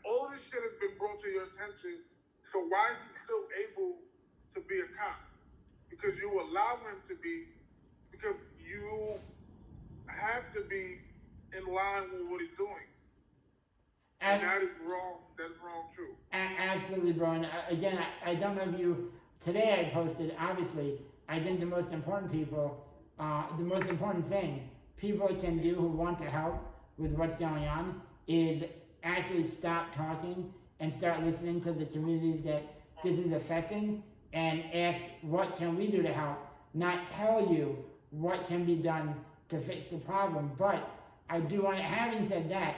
All this shit has been brought to your attention. So why is he still able to be a cop? Because you allow him to be, because you have to be in line with what he's doing. And that is wrong. That is wrong too. Absolutely, bro. And again, I don't know if you, today I posted, obviously, I think the most important thing people can do who want to help with what's going on is actually stop talking and start listening to the communities that this is affecting and ask, what can we do to help? Not tell you what can be done to fix the problem. But I do want to, having said that,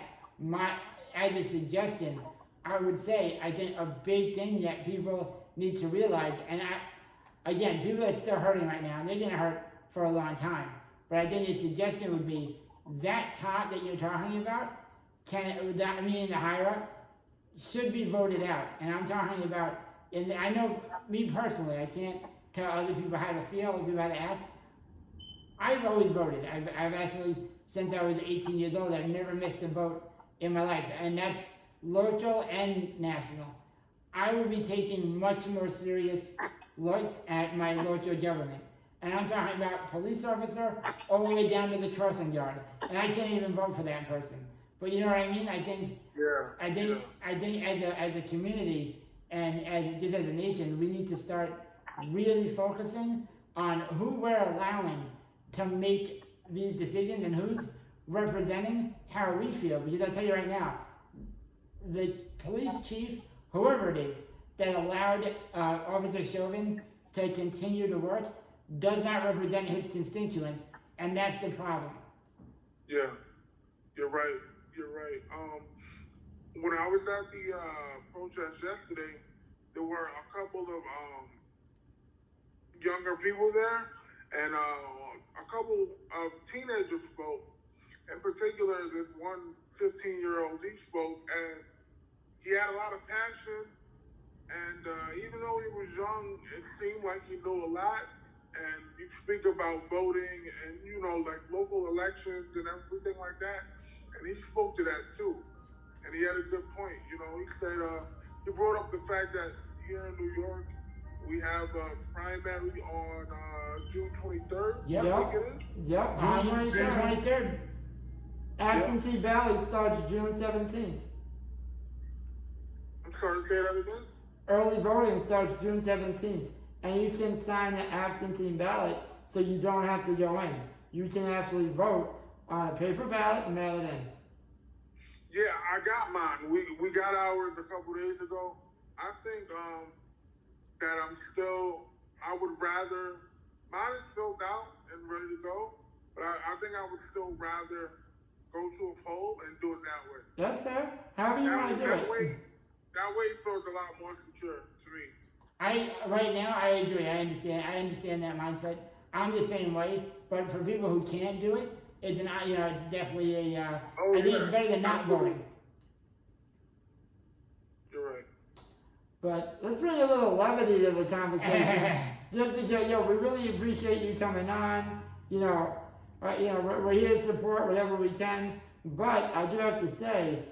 as a suggestion, I would say, I think a big thing that people need to realize, and again, people are still hurting right now, and they're going to hurt for a long time. But I think a suggestion would be, that top that you're talking about, in the higher up, should be voted out. And I'm talking about, I know me personally, I can't tell other people how to feel, other people how to act. I've always voted. I've actually, since I was 18 years old, I've never missed a vote in my life. And that's local and national. I will be taking much more serious looks at my local government. And I'm talking about police officer all the way down to the crossing guard. And I can't even vote for that person. But you know what I mean? I think as a community and just as a nation, we need to start really focusing on who we're allowing to make these decisions and who's representing how we feel. Because I'll tell you right now, the police chief, whoever it is, that allowed Officer Chauvin to continue to work does not represent his constituents, and that's the problem. Yeah, you're right. You're right. When I was at the protest yesterday, there were a couple of younger people there, and a couple of teenagers spoke. In particular, this one 15-year-old, he spoke, and he had a lot of passion. And even though he was young, it seemed like he knew a lot. And you speak about voting and, you know, like local elections and everything like that. And he spoke to that too. And he had a good point. You know, he said, he brought up the fact that here in New York, we have a primary on June 23rd. Yep. I think it is. Yep, June 23rd. Absentee ballot starts June 17th. I'm sorry, say that again? Early voting starts June 17th. And you can sign an absentee ballot so you don't have to go in. You can actually vote on a paper ballot and mail it in. Yeah, I got mine. We got ours a couple days ago. I think that I would rather, mine is filled out and ready to go, but I think I would still rather go to a poll and do it that way. That's fair. However you want to do it. That way it feels a lot more secure to me. Right now, I agree. I understand that mindset. I'm the same way. But for people who can't do it, it's it's definitely a. I think it's better than not voting. You're right. But let's bring a little levity to the conversation. Just because, we really appreciate you coming on. We're here to support whatever we can. But I do have to say,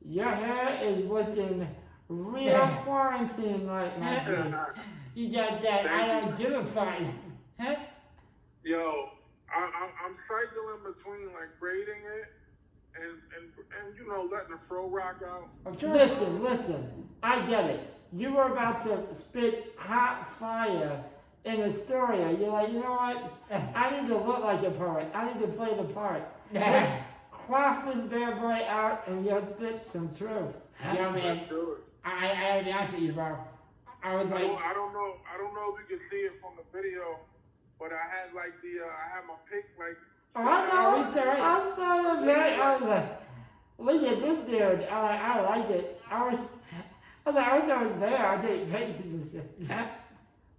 your hair is looking real quarantine like now. You got that? I don't give a fuck. Yo, I'm cycling between like braiding it and letting the fro rock out. Listen. I get it. You were about to spit hot fire in Astoria. You're like, you know what? I need to look like a poet. I need to play the part. Let's quaff this bad boy out and you'll spit some truth. Yo, man. Let's do it. I gotta be honest with you, bro. I was like, I don't know if you can see it from the video, but I had like I had my pick like. Oh, I know. I saw the video. Look at this dude. I like it. I wish I was there. I'll take pictures and shit.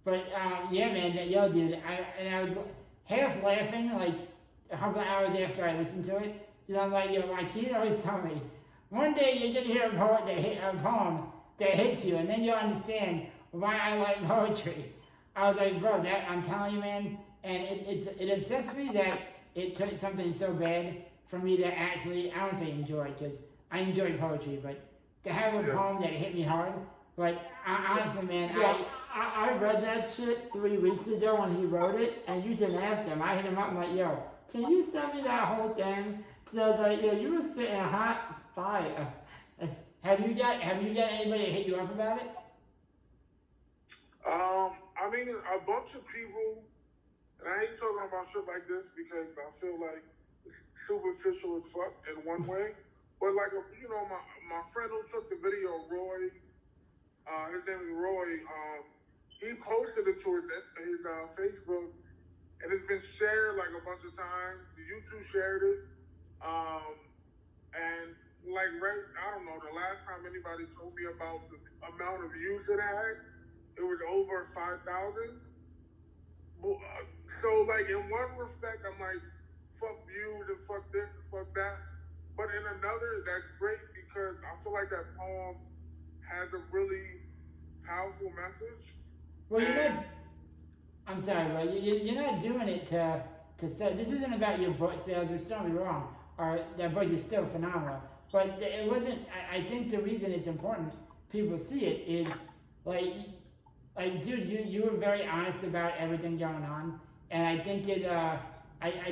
But yeah, man, yo, dude, I was half laughing like a couple of hours after I listened to it. And I'm like, my kid always tell me, one day you're gonna hear a poem that hits you, and then you'll understand why I like poetry. I was like, bro, I'm telling you, man, and it upsets me that it took something so bad for me to actually, I won't say enjoy, because I enjoy poetry, but to have a poem that hit me hard, but honestly, man, I read that shit 3 weeks ago when he wrote it, and you can ask him. I hit him up, I'm like, yo, can you send me that whole thing? So I was like, yo, you were spitting hot fire. Have you got anybody to hit you up about it? I mean, a bunch of people, and I hate talking about shit like this because I feel like it's superficial as fuck in one way. But like, my friend who took the video, Roy, his name is Roy. He posted it to his Facebook, and it's been shared like a bunch of times. YouTube shared it, and like I don't know, the last time anybody told me about the amount of views it had, it was over 5,000. So like in one respect, I'm like, fuck views and fuck this and fuck that. But in another, that's great because I feel like that poem has a really powerful message. Well, I'm sorry, bro. You're not doing it to sell. This isn't about your book sales, which don't be wrong. Or that book is still phenomenal. but it wasn't. I think the reason it's important people see it is like dude, you were very honest about everything going on, and I think I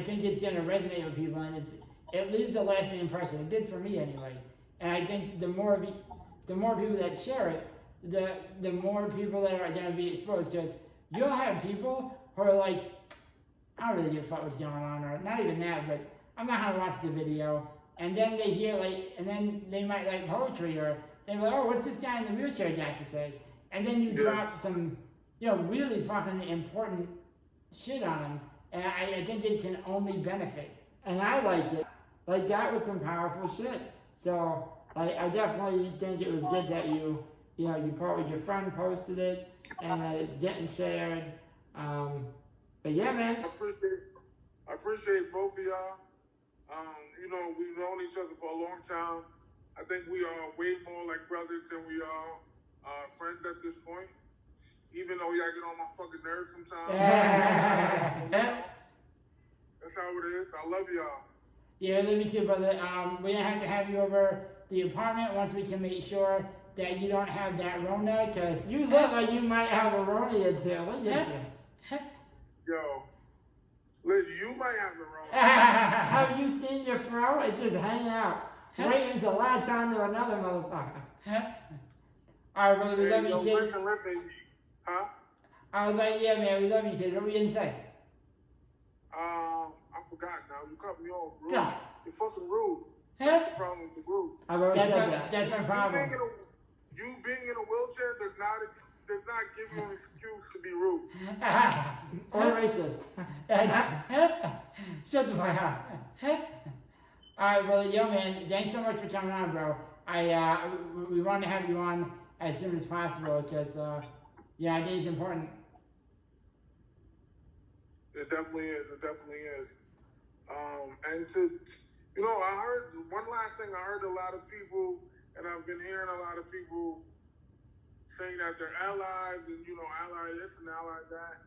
think it's gonna resonate with people, and it leaves a lasting impression. It did for me anyway, and I think the more people that share it, the more people that are gonna be exposed. Because you'll have people who are like, I don't really give a fuck what's going on, or not even that, but I'm not gonna watch the video. And then they hear and then they might like poetry, or they're like, oh, what's this guy in the wheelchair got to say? And then you drop some, really fucking important shit on them. And I think it can only benefit. And I liked it. Like, that was some powerful shit. So, I definitely think it was good that you with your friend posted it, and that it's getting shared. But yeah, man. I appreciate both of y'all. We've known each other for a long time. I think we are way more like brothers than we are friends at this point. Even though y'all get on my fucking nerves sometimes. That's how it is. I love y'all. Yeah, love me too, brother. We're gonna have to have you over the apartment once we can make sure that you don't have that Rona, because you look like you might have a Rona or two. Look at you. Yo, Liz, you might have the Rona. Have you seen your fro? It's just hanging out, waiting to latch onto another motherfucker. All right, brother, we love you, kid. Listen, huh? I was like, yeah, man, we love you, kid. What were you gonna say? I forgot now. You cut me off. Rude. You're fucking rude. That's the problem with the group. I've already said that. That's my problem. You being in a wheelchair does not give you an excuse to be rude. Or racist. Shut the fuck up. Alright, brother, yo, man, thanks so much for coming on, bro. We want to have you on as soon as possible, because, I think it's important. It definitely is. I heard one last thing. I heard a lot of people, and I've been hearing a lot of people saying that they're allies, and ally this and ally that.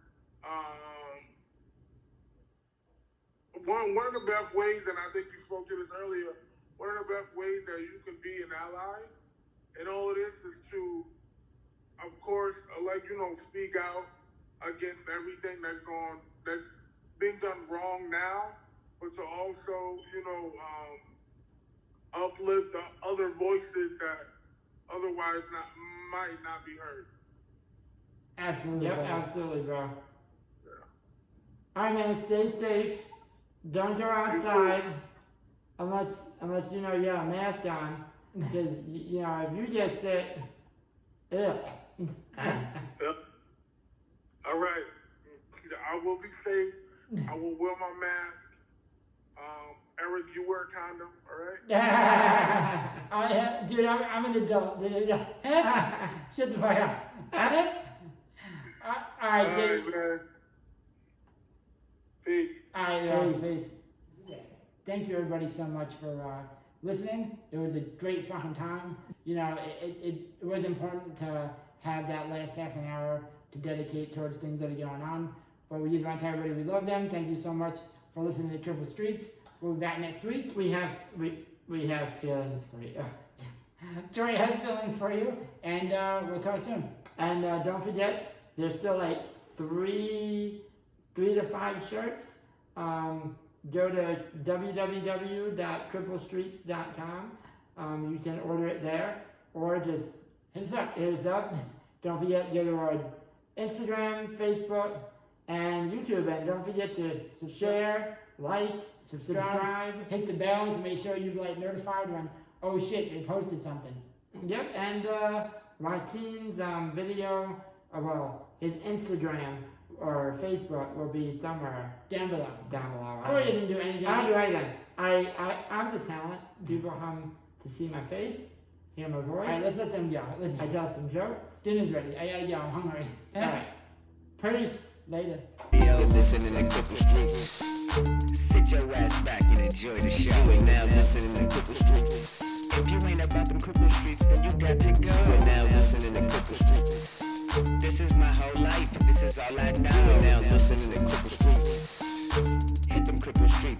One of the best ways, and I think you spoke to this earlier, one of the best ways that you can be an ally in all of this is to, of course, speak out against everything that's being done wrong now, but to also, uplift the other voices that otherwise might not be heard. Absolutely. Yep, absolutely, bro. Yeah. All right, man. Stay safe. Don't go outside unless you have a mask on, because if you get sick, ugh. Yep. All right. I will be safe. I will wear my mask. Eric, you wear a condom, all right? Dude, I'm an adult. Shut the fuck up. All right, dude. Man. Peace. All right, peace. Thank you, everybody, so much for listening. It was a great fucking time. It was important to have that last half an hour to dedicate towards things that are going on. But we just want to tell everybody we love them. Thank you so much for listening to Cripple Streets. We'll be back next week. We have feelings for you. Joy has feelings for you, and we'll talk soon. And don't forget, there's still like 3 to 5 shirts. Go to www.cripplestreets.com. You can order it there, or just hit us up. Don't forget, go to our Instagram, Facebook, and YouTube, and don't forget to share, like, subscribe, hit the bell to make sure you get notified when, oh shit, they posted something. Yep, and Joaquin's video, his Instagram or Facebook will be somewhere down below. Corey doesn't do anything. I don't do anything. I'm the talent. People come to see my face, hear my voice. Alright, let's let them go. I tell some jokes. Dinner's ready. I gotta go. I'm hungry. Alright. Peace. Later. Yo, listening to Cripple Streets. Sit your ass back and enjoy the show. You are now listening to Cripple Streets. If you ain't about them Cripple Streets, then you got to go. You are now listening to Cripple Streets. This is my whole life. This is all I know. You are now listening to Cripple Streets. Hit them Cripple Streets.